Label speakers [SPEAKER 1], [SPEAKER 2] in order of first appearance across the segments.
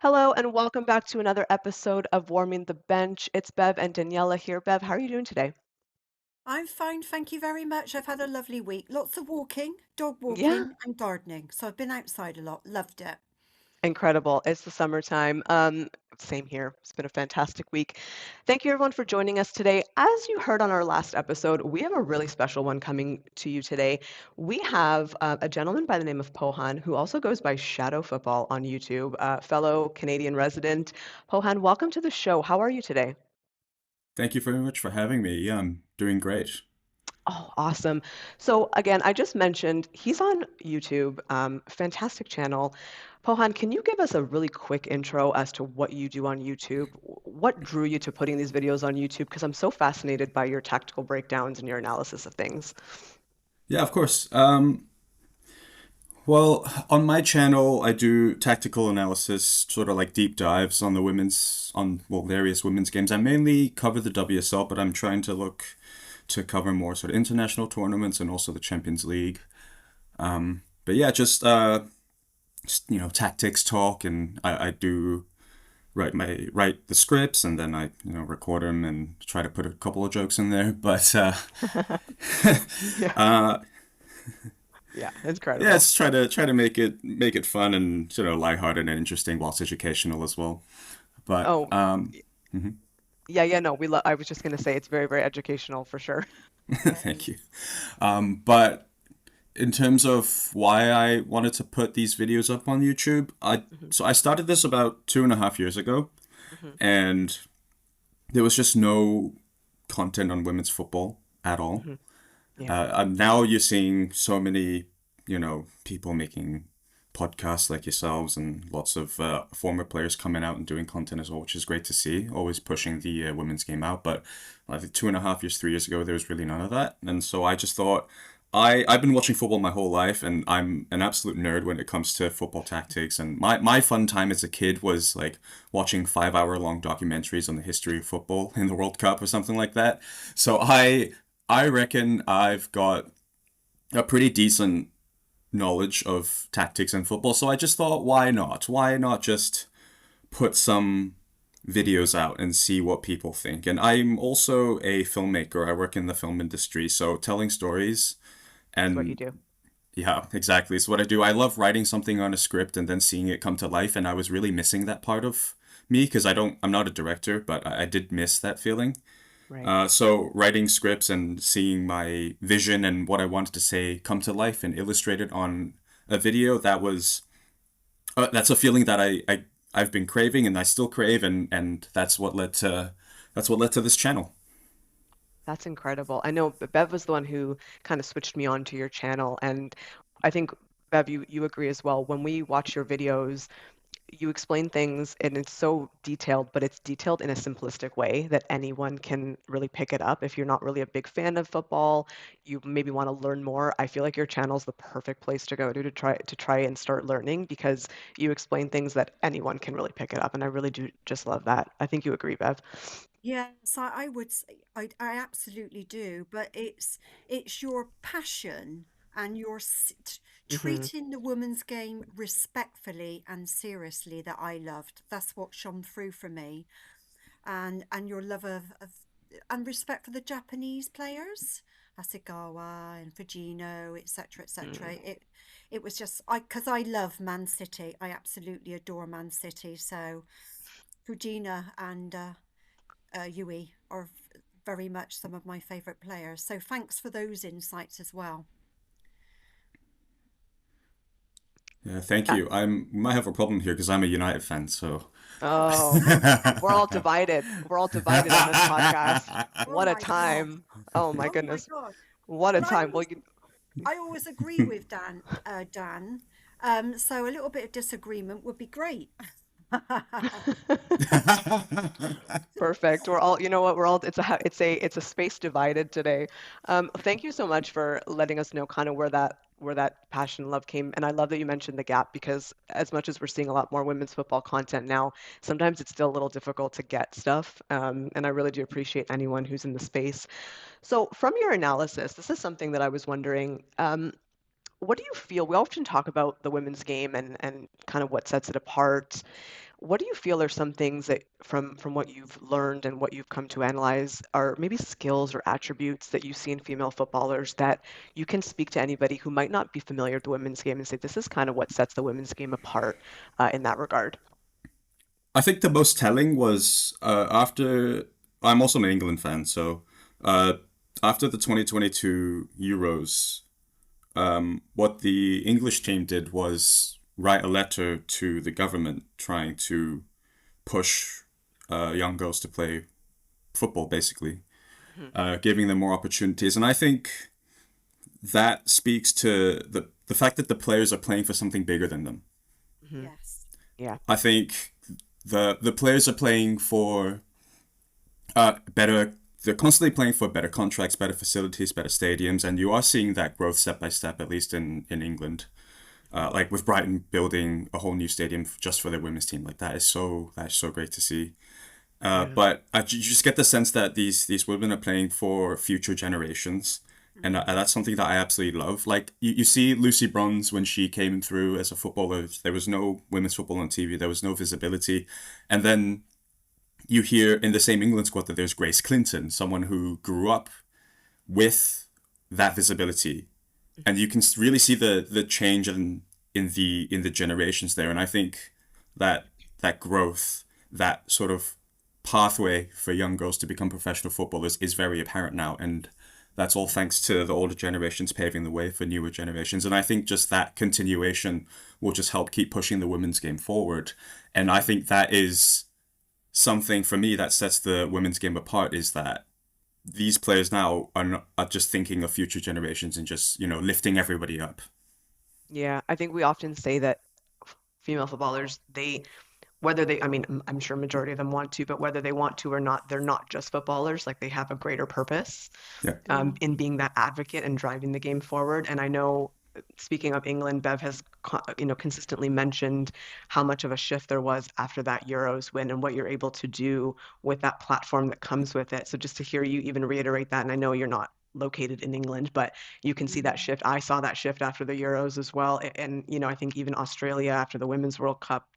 [SPEAKER 1] Hello and welcome back to another episode of Warming the Bench. It's Bev and Daniela here. Bev, how are you doing today?
[SPEAKER 2] I'm fine, thank you very much. I've had a lovely week. Lots of walking, dog
[SPEAKER 1] Yeah,
[SPEAKER 2] walking, and gardening. So I've been outside a lot. Loved it.
[SPEAKER 1] incredible. It's the summertime. Same here. It's been a fantastic week. Thank you everyone for joining us today. As you heard on our last episode, we have a really special one coming to you today. We have a gentleman by the name of Pohan who also goes by Shadow Football on YouTube, fellow Canadian resident. Pohan, welcome to the show. How are you today?
[SPEAKER 3] Thank you very much for having me. Yeah, I'm doing great.
[SPEAKER 1] Oh, awesome. So again, I just mentioned he's on YouTube, fantastic channel. Pohan, can you give us a really quick intro as to what you do on YouTube? What drew you to putting these videos on YouTube? Because I'm so fascinated by your tactical breakdowns and your analysis of things.
[SPEAKER 3] Yeah, of course. Well, on my channel, I do tactical analysis, sort of like deep dives on various women's games. I mainly cover the WSL, but I'm trying to look to cover more sort of international tournaments and also the Champions League. But yeah, just tactics talk, and I do write the scripts, and then I record them and try to put a couple of jokes in there. But
[SPEAKER 1] Yeah,
[SPEAKER 3] uh,
[SPEAKER 1] yeah,
[SPEAKER 3] yeah,
[SPEAKER 1] incredible.
[SPEAKER 3] it's try to make it fun and lighthearted and interesting whilst educational as well. But
[SPEAKER 1] Oh,
[SPEAKER 3] mhm.
[SPEAKER 1] yeah, yeah, no, I was just gonna say it's very, very educational for sure.
[SPEAKER 3] Thank you. But in terms of why I wanted to put these videos up on YouTube, I
[SPEAKER 1] Hmm.
[SPEAKER 3] so I started this about 2.5 years ago,
[SPEAKER 1] Hmm.
[SPEAKER 3] and there was just no content on women's football at all.
[SPEAKER 1] Hmm. Yeah.
[SPEAKER 3] Now you're seeing so many, people making podcasts like yourselves and lots of former players coming out and doing content as well, which is great to see. Always pushing the women's game out. But I think 2.5 years, 3 years ago, there was really none of that. And so I just thought, I've been watching football my whole life, and I'm an absolute nerd when it comes to football tactics. And my fun time as a kid was like watching 5 hour long documentaries on the history of football in the World Cup or something like that. So I reckon I've got a pretty decent knowledge of tactics in football. So I just thought, why not? Why not just put some videos out and see what people think? And I'm also a filmmaker. I work in the film industry, so telling stories
[SPEAKER 1] It's what you
[SPEAKER 3] and
[SPEAKER 1] do.
[SPEAKER 3] yeah, exactly. It's what I do. I love writing something on a script and then seeing it come to life. And I was really missing that part of me because I'm not a director, but I did miss that feeling.
[SPEAKER 1] Right.
[SPEAKER 3] So writing scripts and seeing my vision and what I wanted to say come to life and illustrated on a video, that's a feeling that I've been craving and I still crave, and that's what led to this channel.
[SPEAKER 1] That's incredible. I know Bev was the one who kind of switched me on to your channel, and I think Bev, you agree as well. When we watch your videos, you explain things and it's so detailed, but it's detailed in a simplistic way that anyone can really pick it up. If you're not really a big fan of football, you maybe want to learn more. I feel like your channel is the perfect place to go to try and start learning because you explain things that anyone can really pick it up, and I really do just love that. I think you agree, Bev.
[SPEAKER 2] Yes, I would say I absolutely do. But it's your passion and
[SPEAKER 1] Hmm.
[SPEAKER 2] treating the women's game respectfully and seriously that I loved. That's what shone through for me. And your love of and respect for the Japanese players, Hasegawa and Fujino, etc., etc. It was just because I love Man City. I absolutely adore Man City. So Fujina and Yui are very much some of my favourite players. So thanks for those insights as well.
[SPEAKER 3] Yeah, thank
[SPEAKER 1] Yeah.
[SPEAKER 3] you. Might have a problem here because I'm a United fan, so.
[SPEAKER 2] Oh,
[SPEAKER 1] Oh, we're all divided. We're all divided on this podcast.
[SPEAKER 2] oh
[SPEAKER 1] What a
[SPEAKER 2] my God.
[SPEAKER 1] time. Oh my
[SPEAKER 2] Oh my
[SPEAKER 1] goodness.
[SPEAKER 2] God.
[SPEAKER 1] What a
[SPEAKER 2] Well,
[SPEAKER 1] time. Well, you,
[SPEAKER 2] I always agree with Dan. So a little bit of disagreement would be great.
[SPEAKER 1] perfect. We're all, you know what, we're all, it's a space divided today. Thank you so much for letting us know kind of where that passion and love came. And I love that you mentioned the gap because as much as we're seeing a lot more women's football content now, sometimes it's still a little difficult to get stuff. And I really do appreciate anyone who's in the space. So from your analysis, this is something that I was wondering. What do you feel? We often talk about the women's game and kind of what sets it apart. what do you feel are some things that from what you've learned and what you've come to analyze are maybe skills or attributes that you see in female footballers that you can speak to anybody who might not be familiar with the women's game and say this is kind of what sets the women's game apart in that regard?
[SPEAKER 3] I think the most telling was after. I'm also an England fan, so uh, after the 2022 Euros, what the English team did was write a letter to the government trying to push young girls to play football, basically,
[SPEAKER 1] Hmm.
[SPEAKER 3] giving them more opportunities. And I think that speaks to the fact that the players are playing for something bigger than them.
[SPEAKER 1] Hmm.
[SPEAKER 2] Yes.
[SPEAKER 1] Yeah.
[SPEAKER 3] I think the players are playing for better. They're constantly playing for better contracts, better facilities, better stadiums, and you are seeing that growth step by step, at least in England.
[SPEAKER 1] Hmm.
[SPEAKER 3] Like with Brighton building a whole new stadium just for their women's team, like that is so great to see.
[SPEAKER 1] Yeah.
[SPEAKER 3] But you just get the sense that these women are playing for future generations, and
[SPEAKER 2] Mm.
[SPEAKER 3] that's something that I absolutely love. Like you see Lucy Bronze when she came through as a footballer, there was no women's football on TV, there was no visibility, and then you hear in the same England squad that there's Grace Clinton, someone who grew up with that visibility, and you can really see the change in the generations there. And I think that that growth, that sort of pathway for young girls to become professional footballers is very apparent now, and that's all thanks to the older generations paving the way for newer generations. And I think just that continuation will just help keep pushing the women's game forward. And I think that is something for me that sets the women's game apart, is that these players now are just thinking of future generations and just lifting everybody up.
[SPEAKER 1] Yeah, I think we often say that female footballers, whether they, I mean, I'm sure majority of them want to, but whether they want to or not, they're not just footballers. Like they have a greater purpose
[SPEAKER 3] Yeah.
[SPEAKER 2] Mm.
[SPEAKER 1] in being that advocate and driving the game forward. And I know, speaking of England, Bev has, consistently mentioned how much of a shift there was after that Euros win and what you're able to do with that platform that comes with it. So just to hear you even reiterate that, and I know you're not located in England, but you can see that
[SPEAKER 2] Mm.
[SPEAKER 1] shift. I saw that shift after the Euros as well. And, I think even Australia after the Women's World Cup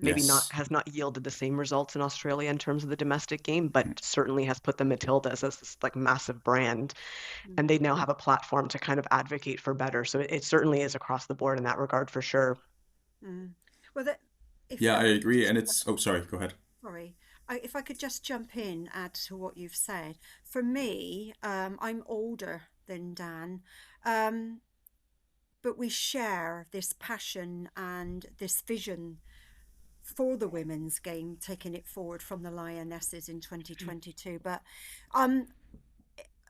[SPEAKER 1] maybe not
[SPEAKER 3] Yes.
[SPEAKER 1] has not yielded the same results in Australia in terms of the domestic game, but certainly has put the Matildas as this like massive brand, and
[SPEAKER 2] Mm.
[SPEAKER 1] they now have a platform to kind of advocate for better. So it certainly is across the board in that regard for sure.
[SPEAKER 2] Mm. Well, that, if
[SPEAKER 3] Yeah,
[SPEAKER 2] I
[SPEAKER 3] I
[SPEAKER 2] could
[SPEAKER 3] agree.
[SPEAKER 2] just,
[SPEAKER 3] And it's, oh, sorry, go ahead.
[SPEAKER 2] sorry, if I could just jump in, add to what you've said. For me, I'm older than Dan, um, but we share this passion and this vision for the women's game, taking it forward from the Lionesses in 2022. But um,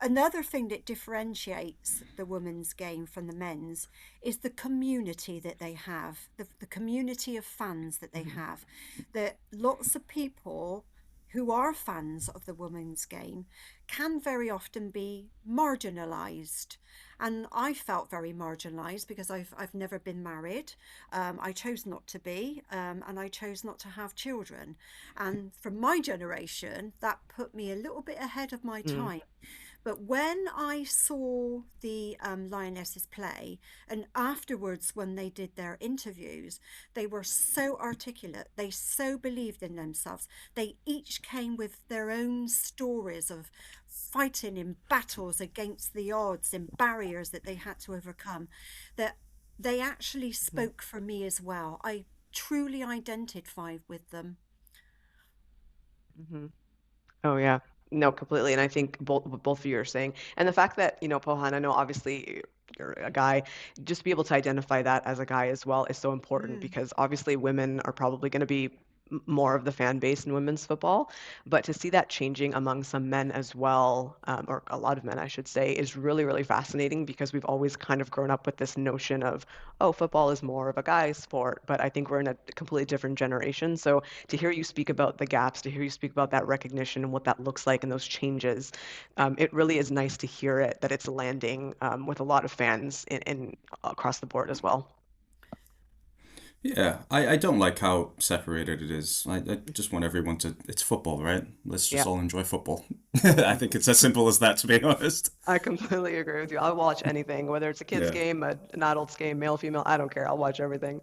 [SPEAKER 2] another thing that differentiates the women's game from the men's is the community that they have, the community of fans that they
[SPEAKER 1] Mhm.
[SPEAKER 2] have. That lots of people who are fans of the women's game can very often be marginalized. And I felt very marginalized because I've never been married. I chose not to be, and I chose not to have children. And from my generation, that put me a little bit ahead of my
[SPEAKER 1] Mm.
[SPEAKER 2] time. But when I saw the Lionesses play, and afterwards when they did their interviews, they were so articulate. They so believed in themselves. They each came with their own stories of fighting in battles against the odds and barriers that they had to overcome. That they actually
[SPEAKER 1] Mhm.
[SPEAKER 2] spoke for me as well. I truly identified with them.
[SPEAKER 1] Mhm. Oh yeah. No, completely. And I think both of you are saying, and the fact that, Pohan, I know obviously you're a guy, just to be able to identify that as a guy as well is so important
[SPEAKER 2] Mm,
[SPEAKER 1] because obviously women are probably going to be more of the fan base in women's football, but to see that changing among some men as well, or a lot of men, I should say, is really, really fascinating because we've always kind of grown up with this notion of, oh, football is more of a guy's sport, but I think we're in a completely different generation. So to hear you speak about the gaps, to hear you speak about that recognition and what that looks like and those changes, it really is nice to hear it that it's landing with a lot of fans in across the board as well.
[SPEAKER 3] Yeah, I don't like how separated it is. I just want everyone to. It's football, right? Let's just
[SPEAKER 1] Yeah,
[SPEAKER 3] all enjoy football. I think it's as simple as that, to be honest.
[SPEAKER 1] I completely agree with you. I'll watch anything, whether it's a kid's
[SPEAKER 3] Yeah.
[SPEAKER 1] game, an adult's game, male, female, I don't care. I'll watch everything.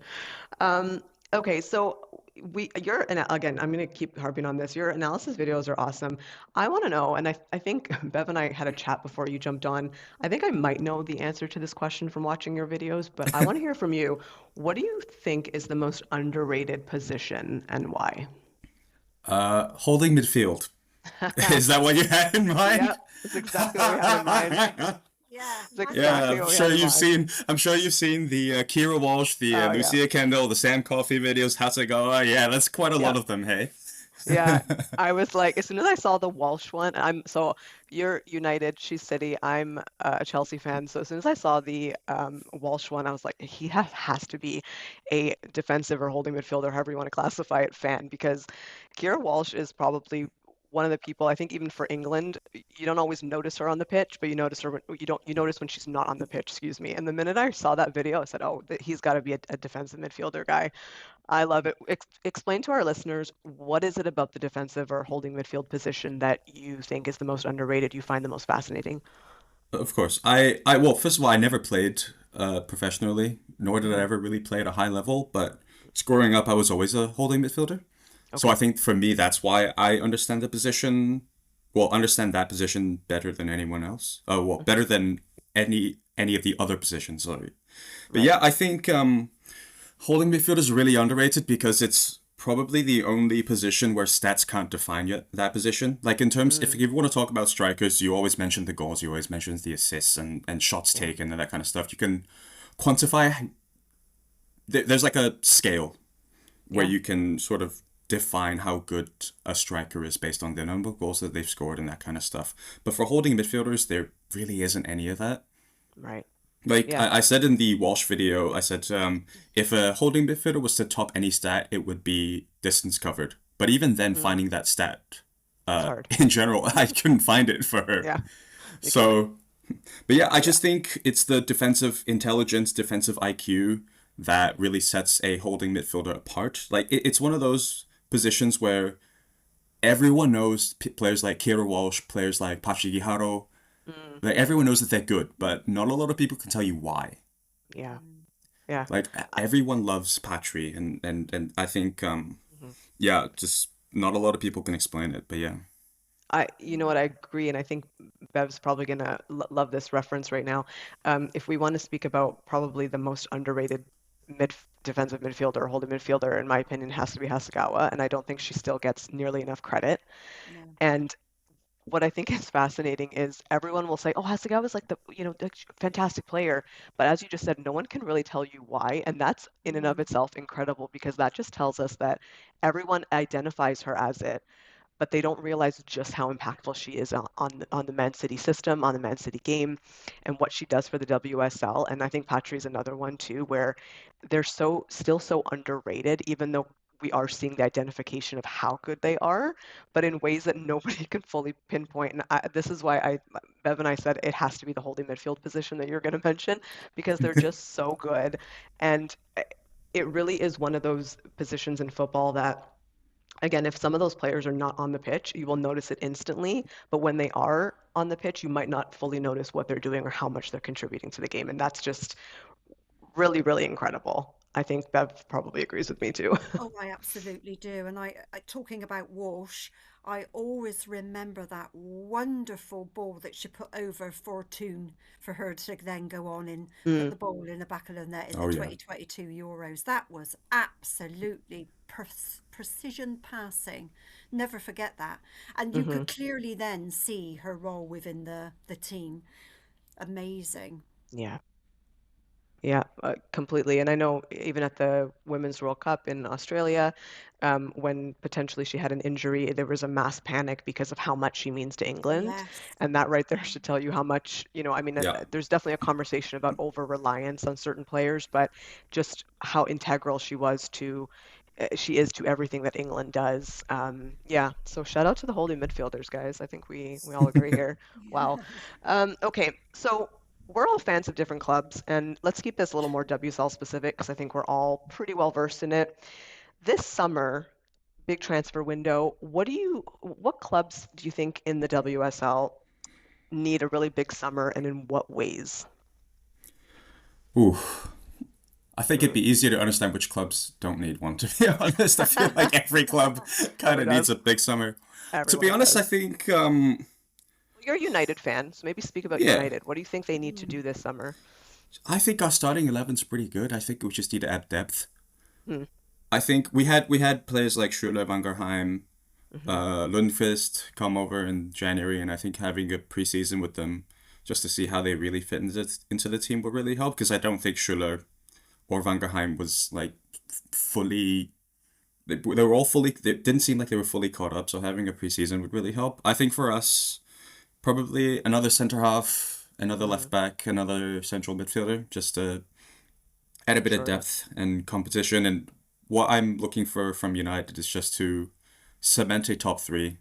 [SPEAKER 1] Um, okay, so you're, and again, I'm going to keep harping on this. Your analysis videos are awesome. I want to know, and I think Bev and I had a chat before you jumped on. I think I might know the answer to this question from watching your videos, but I want to hear from you. What do you think is the most underrated position and why?
[SPEAKER 3] Holding midfield. Is that what you had in mind?
[SPEAKER 1] Yep, that's exactly what we had in mind.
[SPEAKER 2] Yeah,
[SPEAKER 1] That's
[SPEAKER 2] mine too.
[SPEAKER 3] Yeah,
[SPEAKER 1] exactly what we had in mind.
[SPEAKER 3] I'm sure you've seen the Kira Walsh, the
[SPEAKER 1] Oh yeah.
[SPEAKER 3] Lucia Kendall, the Sam Coffey videos, Hasegawa. Yeah, that's quite a lot
[SPEAKER 1] Yeah.
[SPEAKER 3] of them, hey?
[SPEAKER 1] Yeah, I was like, as soon as I saw the Walsh one, you're United, she's City. I'm a Chelsea fan, so as soon as I saw the Walsh one, I was like, has to be a defensive or holding midfielder, however you want to classify it, fan, because Kira Walsh is probably one of the people I think even for England, you don't always notice her on the pitch, but you notice her when you notice when she's not on the pitch, excuse me. And the minute I saw that video, I said, oh, he's got to be a defensive midfielder guy. I love it. Explain to our listeners, what is it about the defensive or holding midfield position that you think is the most underrated, you find the most fascinating?
[SPEAKER 3] Of course. Well, first of all, I never played professionally, nor did I
[SPEAKER 1] Hmm.
[SPEAKER 3] ever really play at a high level, but growing up, I was always a holding midfielder. So I
[SPEAKER 1] Okay.
[SPEAKER 3] think for me, that's why I understand the position, well, understand that position better than anyone else. Well,
[SPEAKER 1] Hmm.
[SPEAKER 3] better than any of the other positions, sorry. But
[SPEAKER 1] Right.
[SPEAKER 3] yeah, I think holding midfield is really underrated because it's probably the only position where stats can't define yet that position. Like in terms, if
[SPEAKER 1] Mm,
[SPEAKER 3] you want to talk about strikers, you always mention the goals, you always mention the assists and shots
[SPEAKER 1] yeah.
[SPEAKER 3] taken and that kind of stuff. You can quantify. There's like a scale where
[SPEAKER 1] Yeah.
[SPEAKER 3] you can sort of define how good a striker is based on the number of goals that they've scored and that kind of stuff. But for holding midfielders, there really isn't any of that.
[SPEAKER 1] Right.
[SPEAKER 3] Like
[SPEAKER 1] Yeah.
[SPEAKER 3] I said in the Walsh video, I said if a holding midfielder was to top any stat, it would be distance covered. But even then,
[SPEAKER 1] Hmm.
[SPEAKER 3] finding that stat
[SPEAKER 1] It's hard.
[SPEAKER 3] in general, I couldn't find it for her.
[SPEAKER 1] Yeah, you can't.
[SPEAKER 3] So, but yeah, I
[SPEAKER 1] Yeah.
[SPEAKER 3] just think it's the defensive intelligence, defensive IQ that really sets a holding midfielder apart. Like it's one of those positions where everyone knows players like Kira Walsh, players like Pachigiharo,
[SPEAKER 1] Mm,
[SPEAKER 3] like everyone knows that they're good, but not a lot of people can tell you why.
[SPEAKER 1] yeah.
[SPEAKER 2] Mm.
[SPEAKER 1] Yeah.
[SPEAKER 3] Like
[SPEAKER 1] I,
[SPEAKER 3] everyone loves Patry, and I think
[SPEAKER 1] mhm.
[SPEAKER 3] yeah, just not a lot of people can explain it, but yeah.
[SPEAKER 1] You know what, I agree, and I think Bev's probably gonna love this reference right now. If we want to speak about probably the most underrated mid defensive midfielder or holding midfielder, in my opinion, has to be Hasegawa, and I don't think she still gets nearly enough credit.
[SPEAKER 2] No.
[SPEAKER 1] And what I think is fascinating is everyone will say, "Oh, Hasegawa is like the fantastic player," but as you just said, no one can really tell you why, and that's in and of
[SPEAKER 2] Mm.
[SPEAKER 1] itself incredible because that just tells us that everyone identifies her as it, but they don't realize just how impactful she is on the Man City system, on the Man City game, and what she does for the WSL. And I think Patry is another one too, where they're still so underrated, even though we are seeing the identification of how good they are, but in ways that nobody can fully pinpoint. And this is why Bev and I said it has to be the holding midfield position that you're going to mention because they're just so good, and it really is one of those positions in football that again, if some of those players are not on the pitch, you will notice it instantly. But when they are on the pitch, you might not fully notice what they're doing or how much they're contributing to the game. And that's just really, really incredible. I think Bev probably agrees with me too.
[SPEAKER 2] Oh, I absolutely do. And talking about Walsh, I always remember that wonderful ball that she put over Fortune for her to then go on and put
[SPEAKER 1] Mm,
[SPEAKER 2] the ball in the back of the net in the
[SPEAKER 3] Oh yeah.
[SPEAKER 2] 2022 Euros. That was absolutely precision passing. Never forget that. And you
[SPEAKER 1] hmm.
[SPEAKER 2] could clearly then see her role within the team. Amazing.
[SPEAKER 1] Yeah. Yeah, completely. And I know even at the Women's World Cup in Australia, when potentially she had an injury, there was a mass panic because of how much she means to England.
[SPEAKER 2] Yes.
[SPEAKER 1] And that right there
[SPEAKER 2] Yeah.
[SPEAKER 1] should tell you how much, I mean,
[SPEAKER 3] Yeah.
[SPEAKER 1] there's definitely a conversation about over-reliance on certain players, but just how integral she is to everything that England does. Yeah, so shout out to the holding midfielders, guys. I think we all agree here. Wow. Okay, so we're all fans of different clubs, and let's keep this a little more WSL specific because I think we're all pretty well versed in it. This summer, big transfer window, what clubs do you think in the WSL need a really big summer and in what ways?
[SPEAKER 3] Ooh. I think it'd
[SPEAKER 1] Mm,
[SPEAKER 3] be easier to understand which clubs don't need one, to be honest. I feel like every club kind
[SPEAKER 1] totally
[SPEAKER 3] of needs
[SPEAKER 1] does.
[SPEAKER 3] a big summer. To be
[SPEAKER 1] Everyone
[SPEAKER 3] honest, I
[SPEAKER 1] does.
[SPEAKER 3] think,
[SPEAKER 1] Well, you're a United fan, so maybe speak about
[SPEAKER 3] yeah,
[SPEAKER 1] United. What do you think they need to
[SPEAKER 2] Mm.
[SPEAKER 1] do this summer?
[SPEAKER 3] I think our starting 11's pretty good. I think we just need to add depth.
[SPEAKER 1] Hmm.
[SPEAKER 3] I think we had players like Schürrle, Vangerheim,
[SPEAKER 1] Hmm.
[SPEAKER 3] Lundqvist come over in January, and I think having a preseason with them just to see how they really fit into the team will really help. Because I don't think Schürrle or Vangerheim was like fully. They were all fully. They didn't seem like they were fully caught up. So having a preseason would really help. I think for us, probably another center half, another left
[SPEAKER 1] Hmm.
[SPEAKER 3] back, another central midfielder, just to add a bit of
[SPEAKER 1] Sure.
[SPEAKER 3] depth and competition. And what I'm looking for from United is just to cement a top three,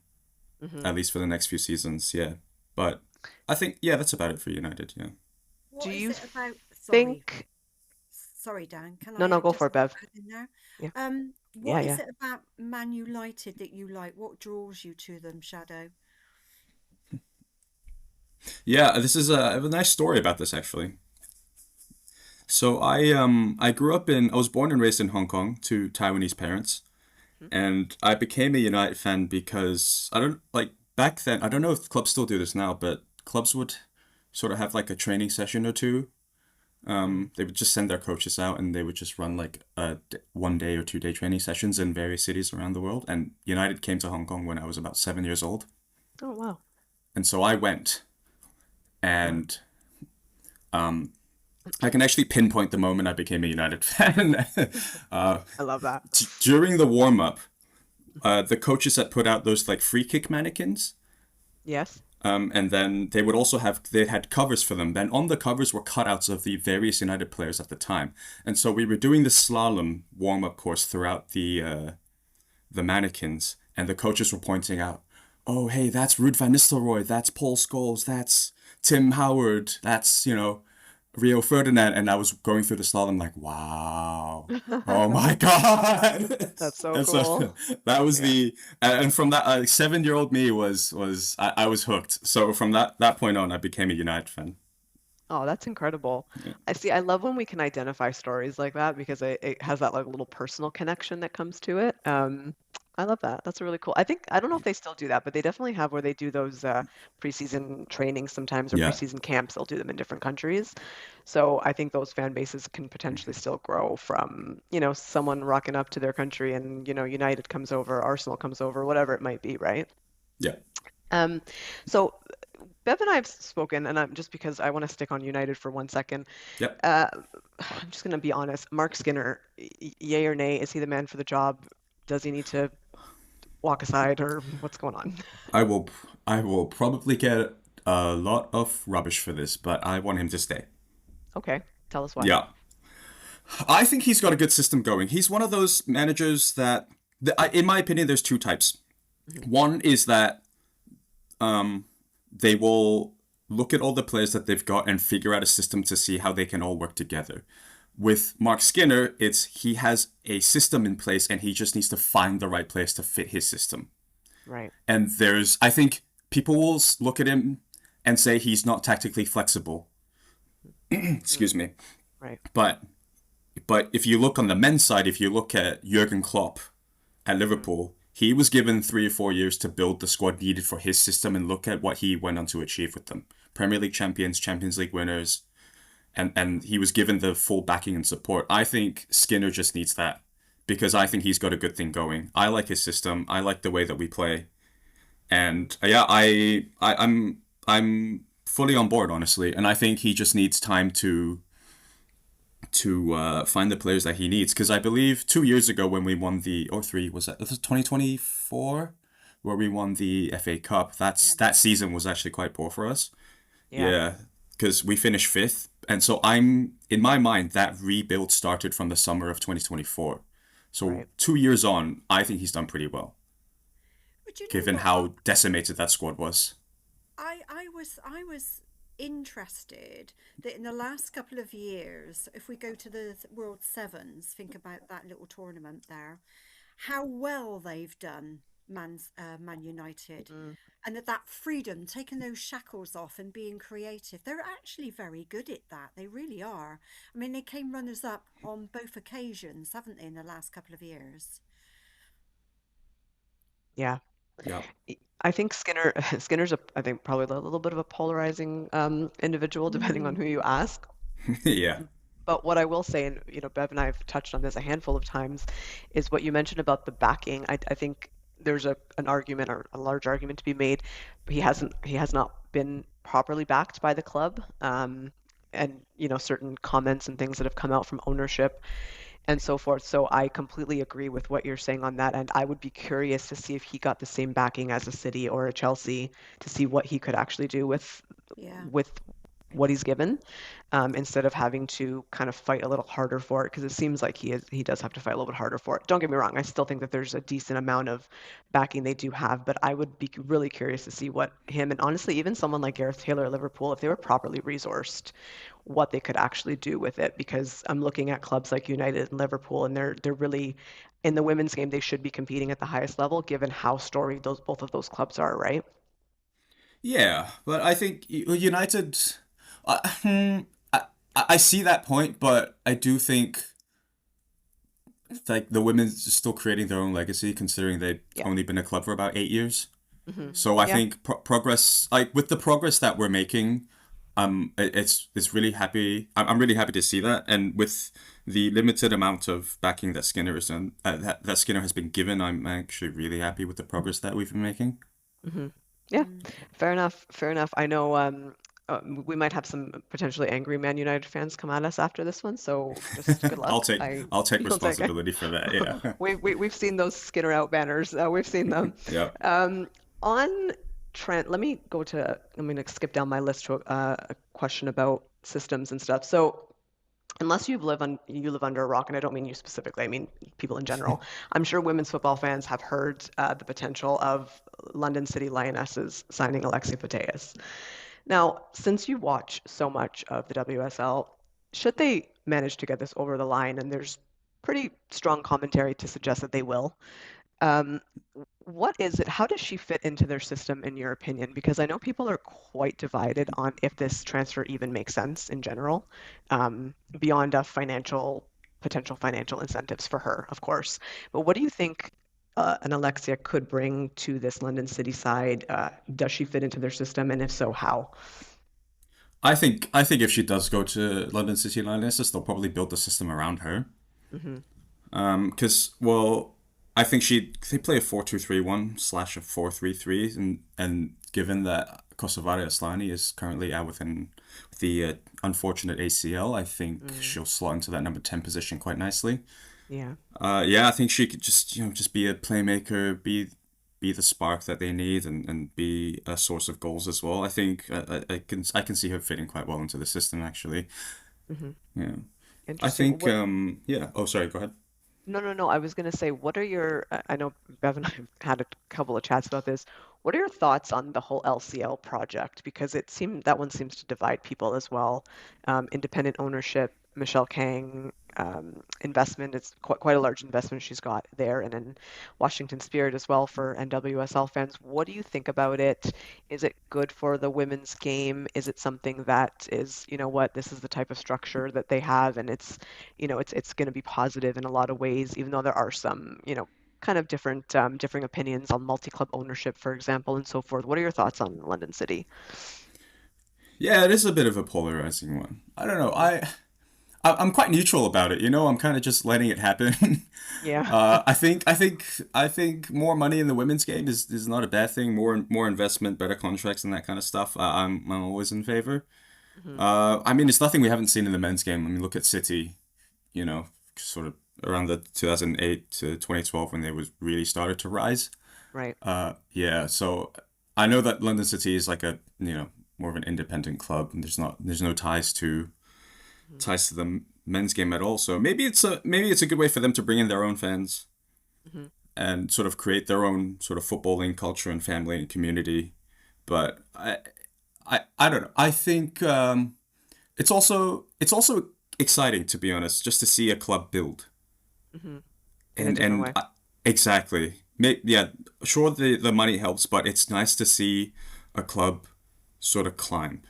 [SPEAKER 1] Hmm.
[SPEAKER 3] at least for the next few seasons. Yeah. But I think, yeah, that's about it for United. Yeah.
[SPEAKER 1] Do
[SPEAKER 2] What is
[SPEAKER 1] you
[SPEAKER 2] it about? Sorry,
[SPEAKER 1] think?
[SPEAKER 2] sorry, Dan. Can
[SPEAKER 1] No,
[SPEAKER 2] I
[SPEAKER 1] no, go for
[SPEAKER 2] just
[SPEAKER 1] it, Bev.
[SPEAKER 2] add in there?
[SPEAKER 1] Yeah, yeah,
[SPEAKER 2] What is
[SPEAKER 1] yeah.
[SPEAKER 2] it about Man United that you like? What draws you to them, Shadow?
[SPEAKER 3] Yeah, this is I have a nice story about this actually. So I grew up in I was born and raised in Hong Kong to Taiwanese parents,
[SPEAKER 1] Hmm.
[SPEAKER 3] and I became a United fan because I don't like back then. I don't know if clubs still do this now, but clubs would sort of have like a training session or two.
[SPEAKER 1] Mm.
[SPEAKER 3] They would just send their coaches out and they would just run like 1 day or 2 day training sessions in various cities around the world. And United came to Hong Kong when I was about 7 years old,
[SPEAKER 1] Oh, wow.
[SPEAKER 3] and so I went,
[SPEAKER 1] Wow.
[SPEAKER 3] and I can actually pinpoint the moment I became a United fan. uh,
[SPEAKER 1] I love that.
[SPEAKER 3] During the warm up, the coaches had put out those like free kick mannequins.
[SPEAKER 1] Yes.
[SPEAKER 3] And then they had covers for them. Then on the covers were cutouts of the various United players at the time. And so we were doing the slalom warm up course throughout the mannequins, and the coaches were pointing out, "Oh, hey, that's Ruud van Nistelrooy, that's Paul Scholes, that's Tim Howard, that's Rio Ferdinand," and I was going through the slalom like, "Wow, oh my god!"
[SPEAKER 1] That's so
[SPEAKER 3] And so
[SPEAKER 1] cool.
[SPEAKER 3] that was
[SPEAKER 1] Yeah.
[SPEAKER 3] and from that 7-year-old me was I was hooked. So from that point on, I became a United fan.
[SPEAKER 1] Oh, that's incredible.
[SPEAKER 3] Yeah,
[SPEAKER 1] I see. I love when we can identify stories like that because it has that like little personal connection that comes to it. I love that. That's really cool. I think I don't know if they still do that, but they definitely have where they do those preseason trainings sometimes or
[SPEAKER 3] yeah,
[SPEAKER 1] preseason camps. They'll do them in different countries. So I think those fan bases can potentially still grow from, someone rocking up to their country and, United comes over, Arsenal comes over, whatever it might be, right?
[SPEAKER 3] yeah,
[SPEAKER 1] Um, so Bev and I have spoken, and I'm just because I want to stick on United for 1 second.
[SPEAKER 3] yep.
[SPEAKER 1] Uh, I'm just going to be honest. Mark Skinner, yay or nay, is he the man for the job? Does he need to walk aside, or what's going on?
[SPEAKER 3] I will I will probably get a lot of rubbish for this, but I want him to stay.
[SPEAKER 1] Okay, tell us why.
[SPEAKER 3] Yeah. I think he's got a good system going. He's one of those managers that, in my opinion, there's two types.
[SPEAKER 1] Mhm.
[SPEAKER 3] One is that they will look at all the players that they've got and figure out a system to see how they can all work together. With Mark Skinner, it's he has a system in place and he just needs to find the right players to fit his system.
[SPEAKER 1] Right.
[SPEAKER 3] And I think people will look at him and say he's not tactically flexible.
[SPEAKER 1] Mm,
[SPEAKER 3] Excuse me.
[SPEAKER 1] right.
[SPEAKER 3] But if you look on the men's side, if you look at Jurgen Klopp at
[SPEAKER 1] Mm,
[SPEAKER 3] Liverpool, he was given 3 or 4 years to build the squad needed for his system, and look at what he went on to achieve with them. Premier League champions, Champions League winners, and
[SPEAKER 1] mm,
[SPEAKER 3] he was given the full backing and support. I think Skinner just needs that because I think he's got a good thing going. I like his system. I like the way that we play.
[SPEAKER 1] mm.
[SPEAKER 3] And yeah, I'm fully on board, honestly. And I think he just needs time to find the players that he needs. Because I believe 2 years ago when we won the or three was that 2024 where we won the FA Cup.
[SPEAKER 2] Yeah.
[SPEAKER 3] That season was actually quite poor for us.
[SPEAKER 1] Yeah.
[SPEAKER 3] Yeah, because we finished fifth, and so I'm in my mind that rebuild started from the summer of 2024. So
[SPEAKER 1] Right.
[SPEAKER 3] 2 years on, I think he's done pretty well,
[SPEAKER 2] But you know
[SPEAKER 3] given
[SPEAKER 2] what?
[SPEAKER 3] how decimated that squad was.
[SPEAKER 2] I was interested that in the last couple of years, if we go to the World Sevens, think about that little tournament there, how well they've done. Man United.
[SPEAKER 1] Mm.
[SPEAKER 2] And that freedom, taking those shackles off and being creative, they're actually very good at that. They really are. I mean, they came runners up on both occasions, haven't they, in the last couple of years?
[SPEAKER 1] Yeah.
[SPEAKER 3] Yeah.
[SPEAKER 1] I think Skinner Skinner's I think probably a little bit of a polarizing individual depending on
[SPEAKER 2] Mm,
[SPEAKER 1] who you ask.
[SPEAKER 3] Yeah.
[SPEAKER 1] But what I will say, and Bev and I have touched on this a handful of times, is what you mentioned about the backing. I think there's an argument or a large argument to be made. He has not been properly backed by the club. And certain comments and things that have come out from ownership and so forth. So I completely agree with what you're saying on that. And I would be curious to see if he got the same backing as a City or a Chelsea to see what he could actually do
[SPEAKER 2] yeah.
[SPEAKER 1] with what he's given, instead of having to kind of fight a little harder for it, because it seems like he does have to fight a little bit harder for it. Don't get me wrong, I still think that there's a decent amount of backing they do have, but I would be really curious to see what him and honestly even someone like Gareth Taylor at Liverpool, if they were properly resourced, what they could actually do with it. Because I'm looking at clubs like United and Liverpool, and they're really in the women's game. They should be competing at the highest level, given how storied those both of those clubs are, right?
[SPEAKER 3] Yeah, but I think United. I, I see that point, but I do think like the women's still creating their own legacy, considering they've
[SPEAKER 1] Yeah.
[SPEAKER 3] only been a club for about 8 years.
[SPEAKER 1] Hmm.
[SPEAKER 3] So I
[SPEAKER 1] Yeah.
[SPEAKER 3] think progress, like with the progress that we're making, it's really happy. I'm really happy to see that, and with the limited amount of backing that Skinner has done, that Skinner has been given, I'm actually really happy with the progress that we've been making.
[SPEAKER 1] Hmm. Yeah.
[SPEAKER 2] Mm.
[SPEAKER 1] Fair enough. Fair enough. I know we might have some potentially angry Man United fans come at us after this one, so just good
[SPEAKER 3] I'll
[SPEAKER 1] luck.
[SPEAKER 3] take I'll take
[SPEAKER 1] You'll take it.
[SPEAKER 3] responsibility for that. Yeah,
[SPEAKER 1] We've seen those Skinner out banners. We've seen them.
[SPEAKER 3] yeah.
[SPEAKER 1] Um, on Trent, let me go to. I'm going to skip down my list to a question about systems and stuff. So unless you live under a rock, and I don't mean you specifically, I mean people in general. I'm sure women's football fans have heard the potential of London City Lionesses signing Alexia Putellas. Now, since you watch so much of the WSL, should they manage to get this over the line, and there's pretty strong commentary to suggest that they will, um, what is it? How does she fit into their system, in your opinion? Because I know people are quite divided on if this transfer even makes sense in general, beyond a potential financial incentives for her, of course. But what do you think an Alexia could bring to this London City side? Does she fit into their system, and if so, how?
[SPEAKER 3] I think if she does go to London City Lionesses, they'll probably build the system around her.
[SPEAKER 1] Hmm.
[SPEAKER 3] Because well, I think they play a 4-2-3-1 slash a 4-3-3, and given that Kosovare Asllani is currently out with the unfortunate ACL, I think
[SPEAKER 1] Mm,
[SPEAKER 3] she'll slot into that number 10 position quite nicely.
[SPEAKER 1] yeah.
[SPEAKER 3] Yeah, I think she could just be a playmaker, be the spark that they need, and be a source of goals as well. I think I can see her fitting quite well into the system actually.
[SPEAKER 1] Hmm.
[SPEAKER 3] Yeah, I
[SPEAKER 1] Interesting.
[SPEAKER 3] think yeah. Oh, sorry. Go ahead.
[SPEAKER 1] No, no, no. I was going to say, what are your, I know Bev and I have had a couple of chats about this. What are your thoughts on the whole LCL project? Because that one seems to divide people as well. Independent ownership, Michelle Kang, investment. It's quite a large investment she's got there, and in Washington Spirit as well for NWSL fans. What do you think about it? Is it good for the women's game? Is it something that is, this is the type of structure that they have, and it's going to be positive in a lot of ways, even though there are some, kind of differing opinions on multi-club ownership, for example, and so forth. What are your thoughts on London City?
[SPEAKER 3] Yeah, it is a bit of a polarizing one. I don't know.
[SPEAKER 1] Hmm.
[SPEAKER 3] I'm quite neutral about it. I'm kind of just letting it happen.
[SPEAKER 1] Yeah.
[SPEAKER 3] I think more money in the women's game is not a bad thing. More investment, better contracts, and that kind of stuff. I'm always in favor.
[SPEAKER 1] Hmm.
[SPEAKER 3] I mean, it's nothing we haven't seen in the men's game. I mean, look at City. Sort of around the 2008 to 2012 when they was really started to rise.
[SPEAKER 1] Right.
[SPEAKER 3] Yeah. So I know that London City is like a more of an independent club, and there's no
[SPEAKER 1] Hmm.
[SPEAKER 3] ties to the men's game at all. So maybe it's a good way for them to bring in their own fans
[SPEAKER 1] Hmm.
[SPEAKER 3] and sort of create their own sort of footballing culture and family and community. But I don't know. I think it's also exciting, to be honest, just to see a club build
[SPEAKER 1] Hmm. In a
[SPEAKER 3] and
[SPEAKER 1] different
[SPEAKER 3] and
[SPEAKER 1] way.
[SPEAKER 3] exactly. yeah, sure the money helps, but it's nice to see a club sort of climb.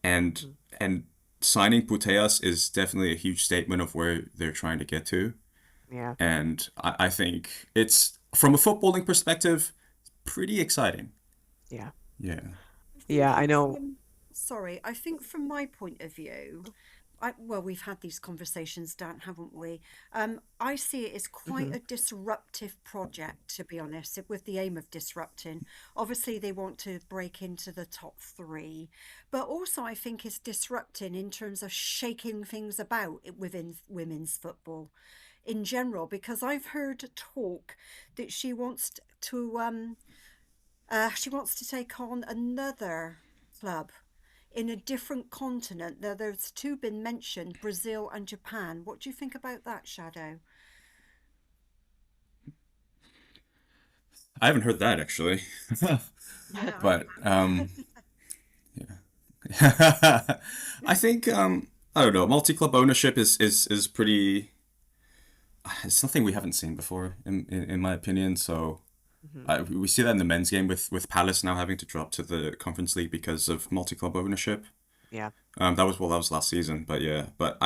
[SPEAKER 3] And
[SPEAKER 1] Mhm.
[SPEAKER 3] and signing Putellas is definitely a huge statement of where they're trying to get to.
[SPEAKER 1] Yeah.
[SPEAKER 3] And I think it's from a footballing perspective, pretty exciting.
[SPEAKER 1] Yeah.
[SPEAKER 3] Yeah.
[SPEAKER 2] I think
[SPEAKER 1] Yeah, I
[SPEAKER 2] it's
[SPEAKER 1] know.
[SPEAKER 2] sorry, I think from my point of view, well, we've had these conversations, Dan, haven't we? I see it as quite
[SPEAKER 1] Hmm.
[SPEAKER 2] a disruptive project, to be honest, with the aim of disrupting. Obviously, they want to break into the top three, but also I think it's disrupting in terms of shaking things about within women's football in general, because I've heard talk that she wants to take on another club in a different continent. Now, there's two been mentioned, Brazil and Japan. What do you think about that, Shadow?
[SPEAKER 3] I haven't heard that actually.
[SPEAKER 2] Yeah.
[SPEAKER 3] But yeah. I think I don't know, multi-club ownership is pretty it's something we haven't seen before in my opinion. So
[SPEAKER 1] Hmm.
[SPEAKER 3] we see that in the men's game with Palace now having to drop to the Conference League because of multi-club ownership.
[SPEAKER 1] Yeah.
[SPEAKER 3] That was last season, but yeah, but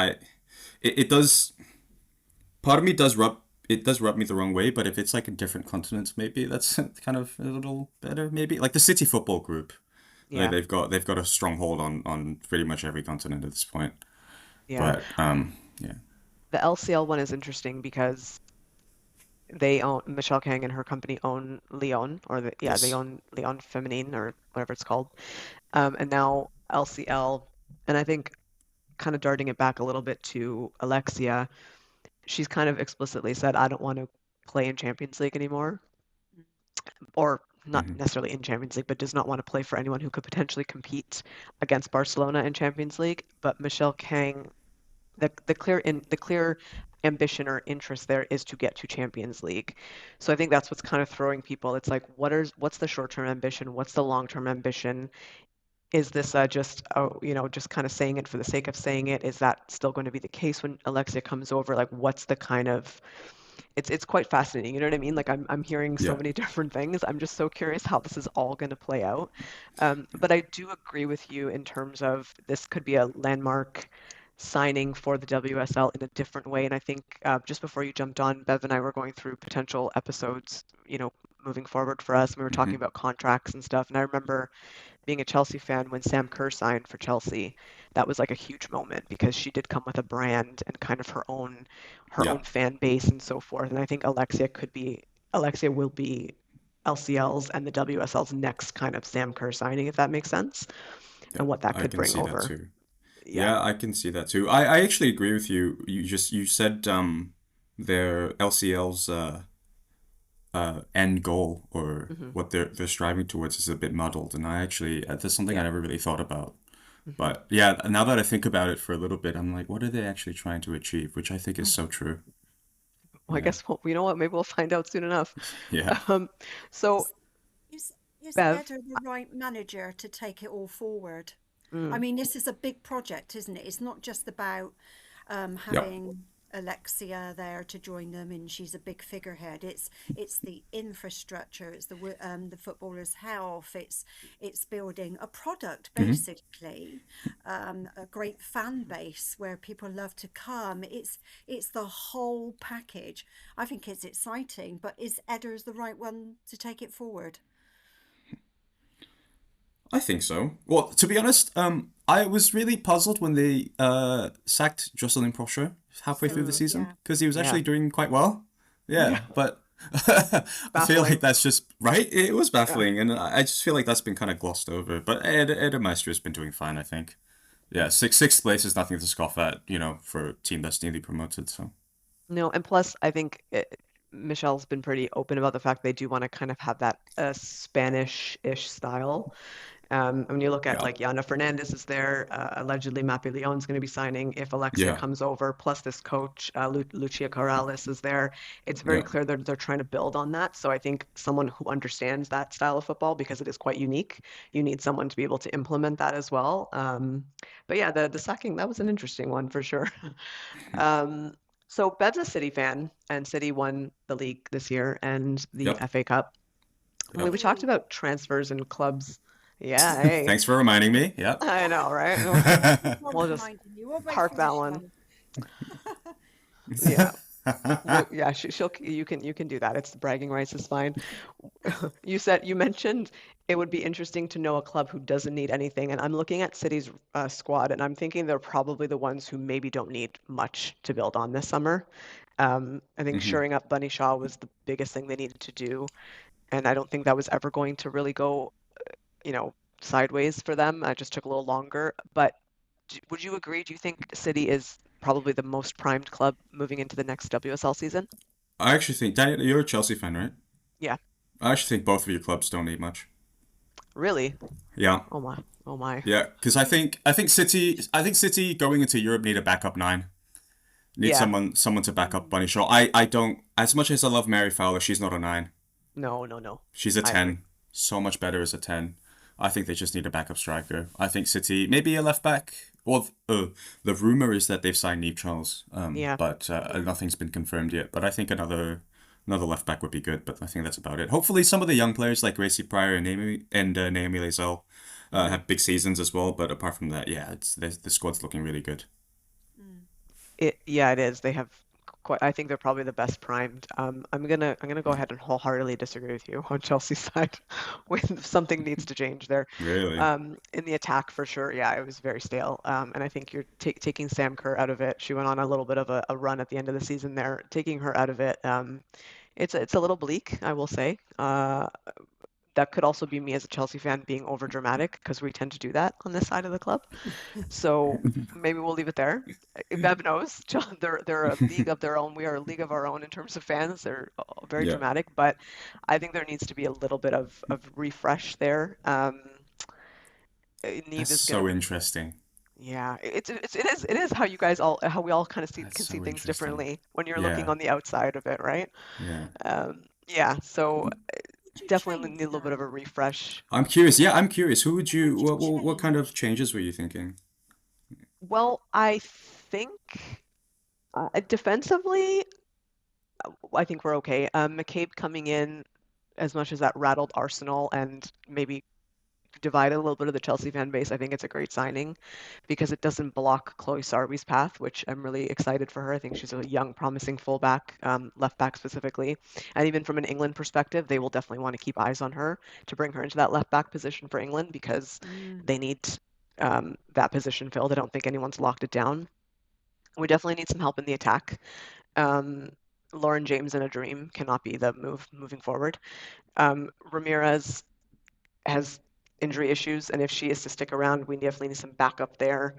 [SPEAKER 3] it does part of me does rub it does rub me the wrong way, but if it's like a different continent, maybe that's kind of a little better. Maybe like the City Football Group,
[SPEAKER 1] Yeah.
[SPEAKER 3] they've got a stronghold on pretty much every continent at this point.
[SPEAKER 1] Yeah.
[SPEAKER 3] But yeah,
[SPEAKER 1] The LCL one is interesting because they own Michelle Kang and her company own Lyon, or yeah, they
[SPEAKER 3] yes,
[SPEAKER 1] own Lyon Feminine or whatever it's called. And now LCL, and I think kind of darting it back a little bit to Alexia, she's kind of explicitly said, I don't want to play in Champions League anymore, or not
[SPEAKER 3] hmm
[SPEAKER 1] necessarily in Champions League, but does not want to play for anyone who could potentially compete against Barcelona in Champions League. But Michelle Kang, the clear ambition or interest there is to get to Champions League. So I think that's what's kind of throwing people. It's like, what's the short-term ambition? What's the long-term ambition? Is this just just kind of saying it for the sake of saying it? Is that still going to be the case when Alexia comes over? Like, what's the kind of it's quite fascinating, you know what I mean? Like I'm hearing so
[SPEAKER 3] yeah,
[SPEAKER 1] many different things. I'm just so curious how this is all going to play out. But I do agree with you in terms of this could be a landmark signing for the WSL in a different way. And I think just before you jumped on, Bev and I were going through potential episodes, moving forward for us. We were talking
[SPEAKER 3] hmm
[SPEAKER 1] about contracts and stuff. And I remember being a Chelsea fan when Sam Kerr signed for Chelsea, that was like a huge moment because she did come with a brand and kind of her
[SPEAKER 3] yeah,
[SPEAKER 1] own fan base and so forth. And I think Alexia will be LCL's and the WSL's next kind of Sam Kerr signing, if that makes sense,
[SPEAKER 3] yeah.
[SPEAKER 1] and what that
[SPEAKER 3] I
[SPEAKER 1] could
[SPEAKER 3] can
[SPEAKER 1] bring
[SPEAKER 3] see that
[SPEAKER 1] over.
[SPEAKER 3] too.
[SPEAKER 1] Yeah.
[SPEAKER 3] Yeah, I can see that too. I actually agree with you. You said their LCL's end goal or
[SPEAKER 1] Hmm.
[SPEAKER 3] what they're striving towards is a bit muddled, and I actually that's something I
[SPEAKER 1] Yeah.
[SPEAKER 3] never really thought about.
[SPEAKER 1] Hmm.
[SPEAKER 3] But yeah, now that I think about it for a little bit, I'm like, what are they actually trying to achieve? Which I think is so true.
[SPEAKER 1] Well, I
[SPEAKER 3] Yeah,
[SPEAKER 1] guess you know what? Maybe we'll find out soon enough.
[SPEAKER 3] yeah.
[SPEAKER 1] Um, so
[SPEAKER 2] Is, is
[SPEAKER 1] Bev,
[SPEAKER 2] Eder the right manager to take it all forward? I
[SPEAKER 1] mm,
[SPEAKER 2] mean, this is a big project, isn't it? It's not just about
[SPEAKER 3] Yep.
[SPEAKER 2] having Alexia there to join them, and she's a big figurehead. It's the infrastructure, it's the footballers' health, it's building a product
[SPEAKER 3] hmm
[SPEAKER 2] basically, a great fan base where people love to come. It's the whole package. I think it's exciting, but is Edders the right one to take it forward?
[SPEAKER 3] I think so. Well, to be honest, I was really puzzled when they sacked Jocelyn Procher halfway through the
[SPEAKER 1] mm,
[SPEAKER 3] season
[SPEAKER 2] Yeah.
[SPEAKER 3] because he was
[SPEAKER 1] yeah,
[SPEAKER 3] actually doing quite well.
[SPEAKER 1] yeah,
[SPEAKER 3] Yeah, but I feel like
[SPEAKER 1] baffling.
[SPEAKER 3] that's just right. It was
[SPEAKER 1] Yeah.
[SPEAKER 3] baffling, and I just feel like that's been kind of glossed over. But Ed Meister has been doing fine, I think. Yeah, sixth place is nothing to scoff at, for a team that's newly promoted. So
[SPEAKER 1] No, and plus, I think Michelle's been pretty open about the fact they do want to kind of have that Spanish-ish style. When you look at
[SPEAKER 3] yeah,
[SPEAKER 1] like Yana Fernandez is there, allegedly Mapi Leon's going to be signing if Alexia
[SPEAKER 3] yeah,
[SPEAKER 1] comes over, plus this coach, Lucia Corrales is there. It's very
[SPEAKER 3] yeah.
[SPEAKER 1] clear that they're trying to build on that. So I think someone who understands that style of football, because it is quite unique, you need someone to be able to implement that as well. But yeah, the sacking, that was an interesting one for sure. Um, So Bev's a City fan, and City won the league this year and the
[SPEAKER 3] Yep.
[SPEAKER 1] FA Cup. And we
[SPEAKER 3] Yep.
[SPEAKER 1] talked
[SPEAKER 2] Ooh.
[SPEAKER 1] about transfers and clubs. Yeah, hey,
[SPEAKER 3] Thanks for reminding me. Yep.
[SPEAKER 1] I know, right?
[SPEAKER 2] No
[SPEAKER 1] We'll
[SPEAKER 2] one's
[SPEAKER 1] just
[SPEAKER 2] reminding you. We'll wait
[SPEAKER 1] park
[SPEAKER 2] for the
[SPEAKER 1] that one.
[SPEAKER 2] show.
[SPEAKER 1] Yeah. Well, yeah, she'll you can do that. It's the bragging rights is fine. You mentioned it would be interesting to know a club who doesn't need anything, and I'm looking at City's squad, and I'm thinking they're probably the ones who maybe don't need much to build on this summer. I think
[SPEAKER 3] hmm
[SPEAKER 1] shoring up Bunny Shaw was the biggest thing they needed to do, and I don't think that was ever going to really go, you know, sideways for them. It just took a little longer. But would you agree? Do you think City is probably the most primed club moving into the next WSL season?
[SPEAKER 3] I actually think, Daniel, you're a Chelsea fan, right?
[SPEAKER 1] Yeah,
[SPEAKER 3] I actually think both of your clubs don't need much.
[SPEAKER 1] really?
[SPEAKER 3] Yeah.
[SPEAKER 1] Oh my, oh my.
[SPEAKER 3] Yeah, because I think City going into Europe need a backup nine. Need
[SPEAKER 1] Yeah,
[SPEAKER 3] someone to back up
[SPEAKER 2] Mm.
[SPEAKER 3] Bunny Shaw. I don't, as much as I love Mary Fowler, she's not a nine.
[SPEAKER 1] no, no, no.
[SPEAKER 3] She's a
[SPEAKER 1] I agree.
[SPEAKER 3] 10. So much better as a 10. I think they just need a backup striker. I think City, maybe a left back. Well, the rumor is that they've signed Neve Charles,
[SPEAKER 1] Yeah.
[SPEAKER 3] but
[SPEAKER 2] Mm.
[SPEAKER 3] nothing's been confirmed yet. But I think another left back would be good. But I think that's about it. Hopefully, some of the young players like Gracie Pryor and Naomi Lazelle
[SPEAKER 1] Hmm.
[SPEAKER 3] have big seasons as well. But apart from that, yeah, the squad's looking really good.
[SPEAKER 2] Mm.
[SPEAKER 1] Yeah, it is. They have quite, I think they're probably the best primed. I'm gonna go ahead and wholeheartedly disagree with you on Chelsea's side when something needs to change there.
[SPEAKER 3] Really,
[SPEAKER 1] In the attack for sure, yeah, it was very stale. And I think you're taking Sam Kerr out of it. She went on a little bit of a run at the end of the season there. Taking her out of it, it's a little bleak, I will say. That could also be me as a Chelsea fan being over dramatic because we tend to do that on this side of the club. So maybe we'll leave it there. Bev knows they're a league of their own. We are a league of our own in terms of fans. They're very
[SPEAKER 3] yeah,
[SPEAKER 1] dramatic, but I think there needs to be a little bit of refresh there.
[SPEAKER 3] that's
[SPEAKER 1] Neve is gonna,
[SPEAKER 3] so interesting.
[SPEAKER 1] yeah. It is how you guys all how we all kind of
[SPEAKER 3] That's
[SPEAKER 1] can see
[SPEAKER 3] so
[SPEAKER 1] things
[SPEAKER 3] interesting.
[SPEAKER 1] differently when you're looking
[SPEAKER 3] Yeah,
[SPEAKER 1] on the outside of it, right?
[SPEAKER 3] yeah.
[SPEAKER 1] Yeah. So
[SPEAKER 2] Would you
[SPEAKER 1] definitely
[SPEAKER 2] change
[SPEAKER 1] need a little bit of a
[SPEAKER 2] them?
[SPEAKER 1] refresh.
[SPEAKER 3] I'm curious. Yeah, I'm curious. Who would
[SPEAKER 2] Who
[SPEAKER 3] you?
[SPEAKER 2] would you
[SPEAKER 3] What kind
[SPEAKER 2] change?
[SPEAKER 3] of changes were you thinking?
[SPEAKER 1] Well, I think defensively, I think we're okay. McCabe coming in, as much as that rattled Arsenal and maybe divided a little bit of the Chelsea fan base, I think it's a great signing because it doesn't block Chloe Sarbi's path, which I'm really excited for her. I think she's a young, promising fullback, left back specifically. And even from an England perspective, they will definitely want to keep eyes on her to bring her into that left back position for England because
[SPEAKER 2] Mm.
[SPEAKER 1] they need that position filled. I don't think anyone's locked it down. We definitely need some help in the attack. Um, Lauren James in a dream cannot be the move moving forward. Ramirez has injury issues, and if she is to stick around, we definitely need some backup there.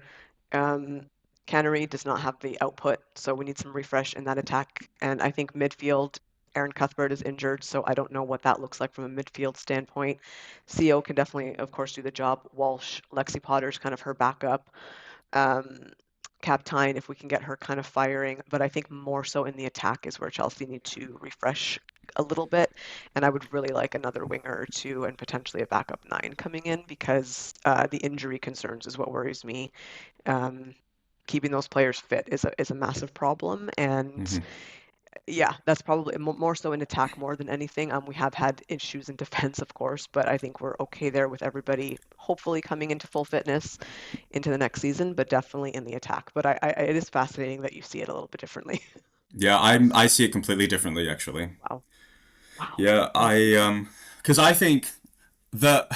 [SPEAKER 1] Um, Cannery does not have the output, so we need some refresh in that attack. And I think midfield, Aaron Cuthbert is injured, so I don't know what that looks like from a midfield standpoint. CO can definitely, of course, do the job. Walsh, Lexi Potter's kind of her backup. Um, Captain, if we can get her kind of firing, but I think more so in the attack is where Chelsea need to refresh a little bit. And I would really like another winger or two and potentially a backup nine coming in because the injury concerns is what worries me. Um, Keeping those players fit is a massive problem, and
[SPEAKER 3] hmm
[SPEAKER 1] yeah, that's probably more so in attack more than anything. We have had issues in defense, of course, but I think we're okay there with everybody hopefully coming into full fitness into the next season, but definitely in the attack. But it is fascinating that you see it a little bit differently.
[SPEAKER 3] Yeah, I see it completely differently actually.
[SPEAKER 1] Wow. Wow.
[SPEAKER 3] Yeah,
[SPEAKER 1] Okay.
[SPEAKER 3] because I think the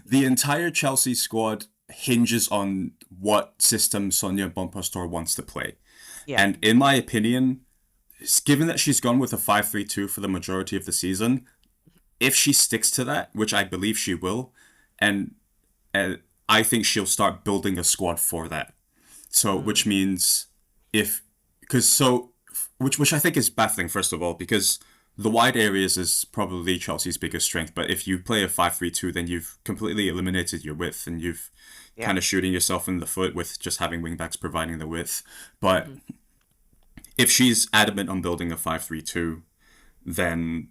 [SPEAKER 3] the entire Chelsea squad hinges on what system Sonia Bonpastor wants to play.
[SPEAKER 1] Yeah.
[SPEAKER 3] And in my opinion, given that she's gone with a 5-3-2 for the majority of the season, if she sticks to that, which I believe she will, and uh, I think she'll start building a squad for that. So,
[SPEAKER 1] Mm,
[SPEAKER 3] which means if, because so, which I think is baffling, first of all, because the wide areas is probably Chelsea's biggest strength. But if you play a 5-3-2, then you've completely eliminated your width and you've
[SPEAKER 1] yeah.
[SPEAKER 3] kind of shooting yourself in the foot with just having wingbacks providing the width. But
[SPEAKER 1] Hmm.
[SPEAKER 3] if she's adamant on building a 5-3-2, then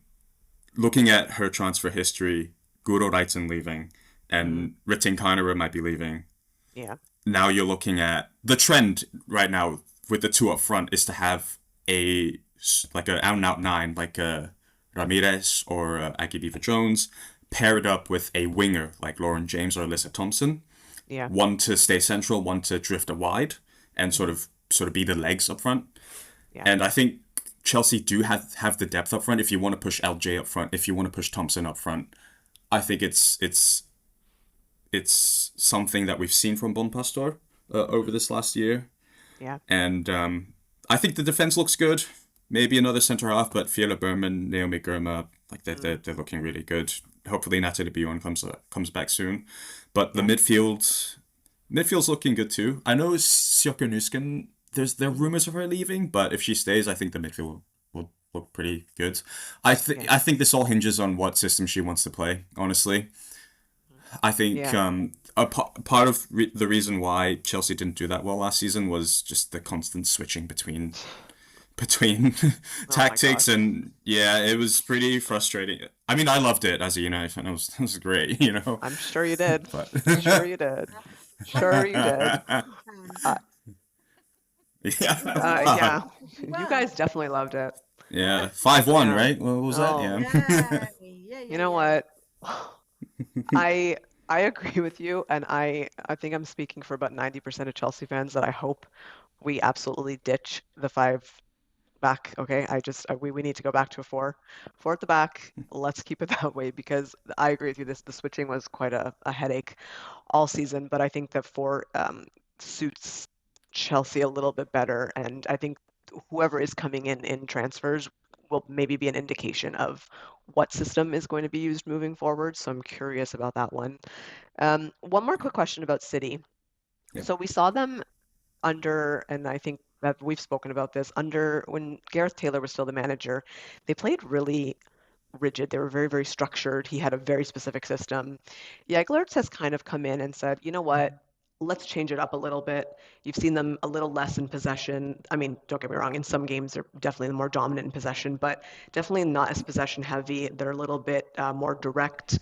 [SPEAKER 3] looking at her transfer history, Guro Reiten leaving
[SPEAKER 1] Hmm.
[SPEAKER 3] and Ritin Kanara might be leaving.
[SPEAKER 1] Yeah.
[SPEAKER 3] Now you're looking at the trend right now with the two up front is to have like a out and out nine, like Ramirez or Aggie Beaver Jones, paired up with a winger like Lauren James or Alyssa Thompson,
[SPEAKER 1] Yeah.
[SPEAKER 3] one to stay central, one to drift wide, and
[SPEAKER 1] Hmm.
[SPEAKER 3] sort of be the legs up front.
[SPEAKER 1] Yeah.
[SPEAKER 3] And I think Chelsea do have the depth up front. If you want to push LJ up front, if you want to push Thompson up front, I think it's something that we've seen from Bonpastor over this last year.
[SPEAKER 1] Yeah.
[SPEAKER 3] And I think the defense looks good. Maybe another center half, but Fiona Berman, Naomi Girma, like
[SPEAKER 1] Mm.
[SPEAKER 3] they're looking really good. Hopefully Natalie Bjorn comes back soon. But the
[SPEAKER 1] Yeah.
[SPEAKER 3] midfield's looking good too. I know Sjokonusken, there are
[SPEAKER 1] Hmm.
[SPEAKER 3] rumors of her leaving, but if she stays, I think the midfield will look pretty good.
[SPEAKER 1] Yeah.
[SPEAKER 3] I think this all hinges on what system she wants to play. Honestly, I think
[SPEAKER 1] Yeah.
[SPEAKER 3] part of the reason why Chelsea didn't do that well last season was just the constant switching between
[SPEAKER 1] Oh my
[SPEAKER 3] tactics,
[SPEAKER 1] gosh.
[SPEAKER 3] and yeah, it was pretty frustrating. I mean, I loved it as a United fan. It was great, you know.
[SPEAKER 1] I'm sure you did.
[SPEAKER 3] But
[SPEAKER 1] Sure you did.
[SPEAKER 2] I'm
[SPEAKER 1] Sure you did.
[SPEAKER 2] fans.
[SPEAKER 1] Uh,
[SPEAKER 3] yeah,
[SPEAKER 1] yeah. You guys definitely loved it.
[SPEAKER 3] yeah, 5-1,
[SPEAKER 1] Yeah.
[SPEAKER 3] right? What was that?
[SPEAKER 1] Oh,
[SPEAKER 3] Yeah.
[SPEAKER 2] Yeah, yeah,
[SPEAKER 1] you
[SPEAKER 2] yeah,
[SPEAKER 1] know
[SPEAKER 2] yeah.
[SPEAKER 1] what? I I agree with you, and I think I'm speaking for about 90% of Chelsea fans that I hope we absolutely ditch the five back. Okay, we need to go back to a four at the back. Let's keep it that way because I agree with you. The switching was quite a headache all season, but I think that four suits Chelsea a little bit better, and I think whoever is coming in transfers will maybe be an indication of what system is going to be used moving forward. So I'm curious about that one. One more quick question about City.
[SPEAKER 3] Yeah.
[SPEAKER 1] So we saw them under, and I think that we've spoken about this, under when Gareth Taylor was still the manager, they played really rigid. They were very, very structured. He had a very specific system. Jeglerts has kind of come in and said, you know what? Let's change it up a little bit. You've seen them a little less in possession. I mean, don't get me wrong, in some games they're definitely more dominant in possession, but definitely not as possession heavy. They're a little bit more direct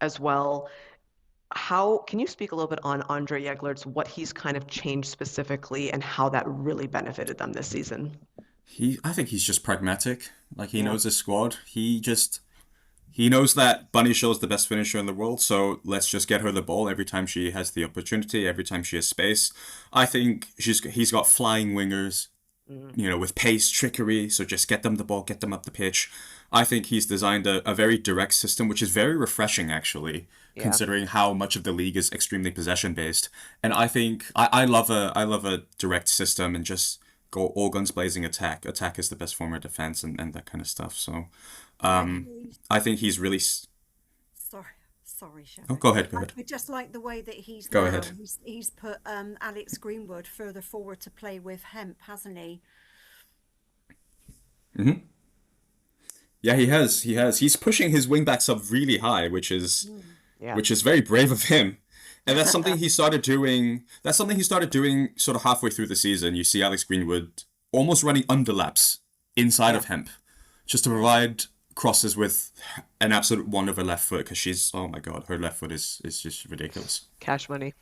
[SPEAKER 1] as well. How can you speak a little bit on Andre Jeglerts, what he's kind of changed specifically and how that really benefited them this season?
[SPEAKER 3] I think he's just pragmatic. Like he
[SPEAKER 1] Yeah.
[SPEAKER 3] knows his squad. He knows that Bunny Show's the best finisher in the world, so let's just get her the ball every time she has the opportunity, every time she has space. I think he's got flying wingers,
[SPEAKER 1] Mm,
[SPEAKER 3] you know, with pace, trickery, so just get them the ball, get them up the pitch. I think he's designed a very direct system, which is very refreshing actually,
[SPEAKER 1] yeah.
[SPEAKER 3] considering how much of the league is extremely possession based. And I think I love a direct system and just go all guns blazing attack. Attack is the best form of defense and that kind of stuff. So
[SPEAKER 2] Yeah,
[SPEAKER 3] I think he's really
[SPEAKER 2] sorry, sorry,
[SPEAKER 3] oh,
[SPEAKER 2] Shepard.
[SPEAKER 3] go ahead, go ahead.
[SPEAKER 2] I just like the way that he's
[SPEAKER 3] Go
[SPEAKER 2] now.
[SPEAKER 3] ahead.
[SPEAKER 2] He's put Alex Greenwood further forward to play with Hemp, hasn't he?
[SPEAKER 3] Hmm. Yeah, he has. He has. He's pushing his wingbacks up really high,
[SPEAKER 2] Mm.
[SPEAKER 1] Yeah.
[SPEAKER 3] which is very brave of him. And that's something he started doing. That's something he started doing sort of halfway through the season. You see Alex Greenwood almost running underlaps inside
[SPEAKER 1] Yeah.
[SPEAKER 3] of Hemp, just to
[SPEAKER 2] Yeah.
[SPEAKER 3] provide crosses with an absolute wonder of her left foot because she's oh my god, her left foot is just ridiculous.
[SPEAKER 1] Cash money.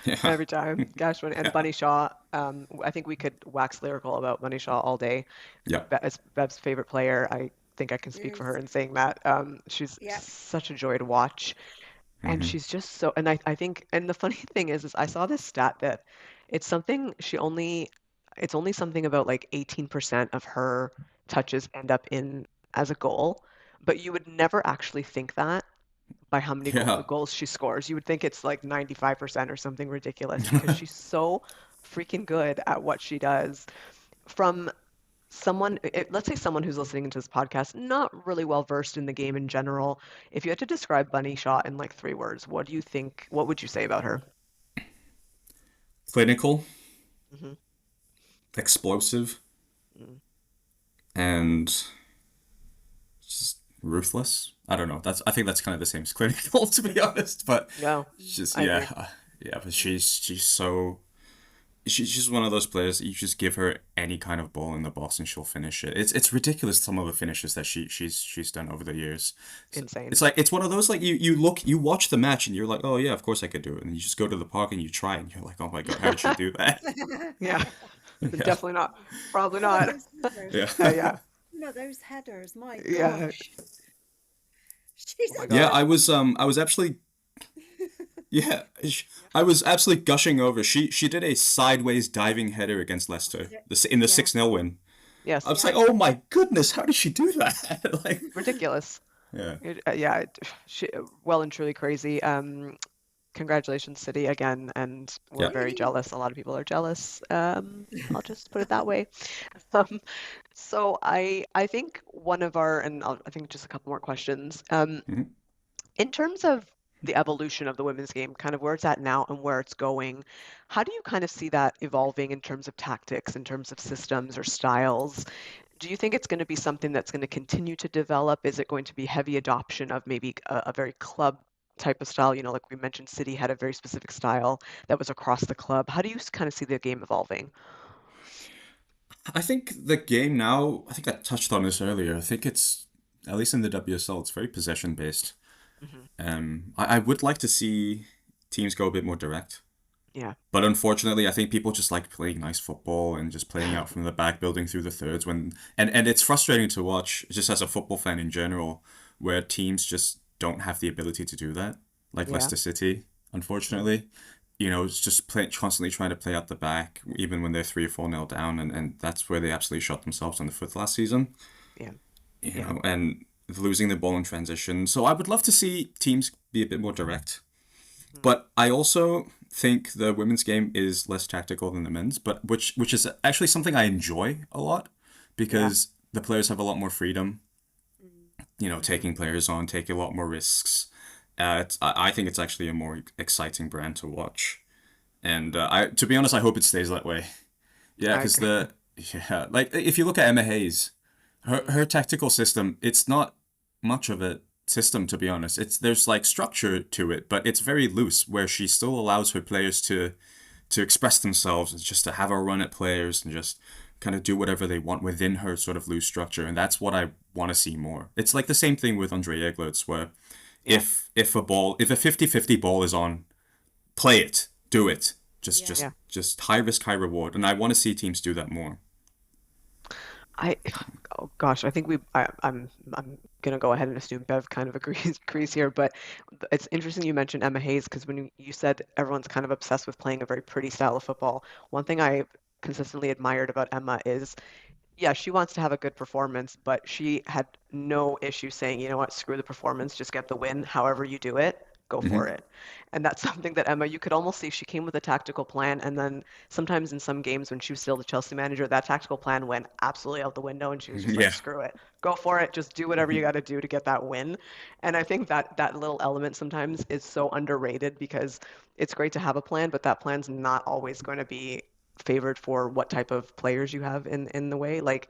[SPEAKER 3] Yeah,
[SPEAKER 1] Every time. Cash money. And
[SPEAKER 3] yeah,
[SPEAKER 1] Bunny Shaw, I think we could wax lyrical about Bunny Shaw all day.
[SPEAKER 3] yeah.
[SPEAKER 1] As Bev's favorite player, I think I can speak for her
[SPEAKER 2] Yes.
[SPEAKER 1] in saying that. She's
[SPEAKER 2] Yeah.
[SPEAKER 1] such a joy to watch. And
[SPEAKER 3] Hmm.
[SPEAKER 1] she's just so, and I think, and the funny thing is I saw this stat that it's something it's only something about like 18% of her touches end up in as a goal, but you would never actually think that by how many
[SPEAKER 3] Yeah.
[SPEAKER 1] goals she scores. You would think it's like 95% or something ridiculous because she's so freaking good at what she does. From let's say someone who's listening to this podcast, not really well versed in the game in general, if you had to describe Bunny Shaw in like 3 words, what would you say about her?
[SPEAKER 3] Clinical,
[SPEAKER 1] Hmm.
[SPEAKER 3] explosive,
[SPEAKER 1] Mm.
[SPEAKER 3] and just ruthless. I don't know. I think that's kind of the same as clinical, to be honest. But
[SPEAKER 1] No,
[SPEAKER 3] she's just
[SPEAKER 1] I agree.
[SPEAKER 3] yeah, yeah. But she's so she's one of those players that you just give her any kind of ball in the box and she'll finish it. It's ridiculous some of the finishes that she's done over the years. So
[SPEAKER 1] Insane.
[SPEAKER 3] it's like it's one of those like you watch the match and you're like, oh yeah, of course I could do it, and you just go to the park and you try and you're like, oh my God, how did she do that?
[SPEAKER 1] Yeah,
[SPEAKER 3] Yeah,
[SPEAKER 1] definitely not. Probably
[SPEAKER 2] Oh,
[SPEAKER 1] not.
[SPEAKER 2] those headers.
[SPEAKER 3] yeah,
[SPEAKER 1] Yeah,
[SPEAKER 2] Those headers. My
[SPEAKER 1] yeah.
[SPEAKER 2] gosh. She's
[SPEAKER 1] Oh my
[SPEAKER 3] yeah.
[SPEAKER 1] God.
[SPEAKER 3] I was actually yeah, I was absolutely gushing over. She did a sideways diving header against Leicester in the
[SPEAKER 2] yeah,
[SPEAKER 3] 6-0 win. I
[SPEAKER 1] Yes,
[SPEAKER 3] was
[SPEAKER 2] yeah.
[SPEAKER 3] like, oh my goodness, how did she do that? Like,
[SPEAKER 1] ridiculous.
[SPEAKER 3] yeah,
[SPEAKER 1] Yeah, well and truly crazy. Congratulations, City, again, and we're
[SPEAKER 3] yeah.
[SPEAKER 1] very jealous. A lot of people are jealous. I'll just put it that way. Um, so I think one of our, and I think just a couple more questions.
[SPEAKER 3] Mhm.
[SPEAKER 1] In terms of the evolution of the women's game, kind of where it's at now and where it's going, how do you kind of see that evolving in terms of tactics, in terms of systems or styles? Do you think it's going to be something that's going to continue to develop? Is it going to be heavy adoption of maybe a very club type of style? Like we mentioned, City had a very specific style that was across the club. How do you kind of see the game evolving?
[SPEAKER 3] I think the game now, I think I touched on this earlier. I think it's, at least in the WSL, it's very possession based.
[SPEAKER 1] Hmm.
[SPEAKER 3] I would like to see teams go a bit more direct.
[SPEAKER 1] Yeah.
[SPEAKER 3] But unfortunately, I think people just like playing nice football and just playing out from the back, building through the thirds. And it's frustrating to watch, just as a football fan in general, where teams just don't have the ability to do that, like
[SPEAKER 1] Yeah.
[SPEAKER 3] Leicester City, unfortunately. It's just constantly trying to play out the back, even when they're 3 or 4 nil down, and that's where they absolutely shot themselves on the foot last season.
[SPEAKER 1] Yeah. Yeah.
[SPEAKER 3] And losing the ball in transition. So I would love to see teams be a bit more direct.
[SPEAKER 1] Mhm.
[SPEAKER 3] But I also think the women's game is less tactical than the men's, but which is actually something I enjoy a lot
[SPEAKER 1] Yeah.
[SPEAKER 3] because the players have a lot more freedom,
[SPEAKER 1] Hmm.
[SPEAKER 3] taking players on, taking a lot more risks. I think it's actually a more exciting brand to watch. And to be honest, I hope it stays that way. Yeah,
[SPEAKER 1] I
[SPEAKER 3] because
[SPEAKER 1] agree.
[SPEAKER 3] like if you look at Emma Hayes, her
[SPEAKER 1] Hmm.
[SPEAKER 3] tactical system, it's not much of a system to be honest. There's like structure to it, but it's very loose where she still allows her players to express themselves and just to have a run at players and just kind of do whatever they want within her sort of loose structure, and that's what I want to see more. It's like the same thing with Andre Eglerts where
[SPEAKER 1] Yeah.
[SPEAKER 3] if a 50-50 ball is on, play it, do it. Just
[SPEAKER 2] Yeah.
[SPEAKER 3] just
[SPEAKER 1] Yeah.
[SPEAKER 3] just high risk, high reward, and I want to see teams do that more.
[SPEAKER 1] I, oh gosh, I think I'm gonna go ahead and assume Bev kind of agrees here, but it's interesting you mentioned Emma Hayes because when you said everyone's kind of obsessed with playing a very pretty style of football, one thing I've consistently admired about Emma is yeah, she wants to have a good performance, but she had no issue saying, you know what, screw the performance, just get the win. However you do it, go for
[SPEAKER 3] Hmm.
[SPEAKER 1] it. And that's something that Emma, you could almost see she came with a tactical plan. And then sometimes in some games when she was still the Chelsea manager, that tactical plan went absolutely out the window and she was just like,
[SPEAKER 3] Yeah.
[SPEAKER 1] screw it, go for it, just do whatever you got to do to get that win. And I think that that little element sometimes is so underrated because it's great to have a plan, but that plan's not always going to be favored for what type of players you have in the way. Like,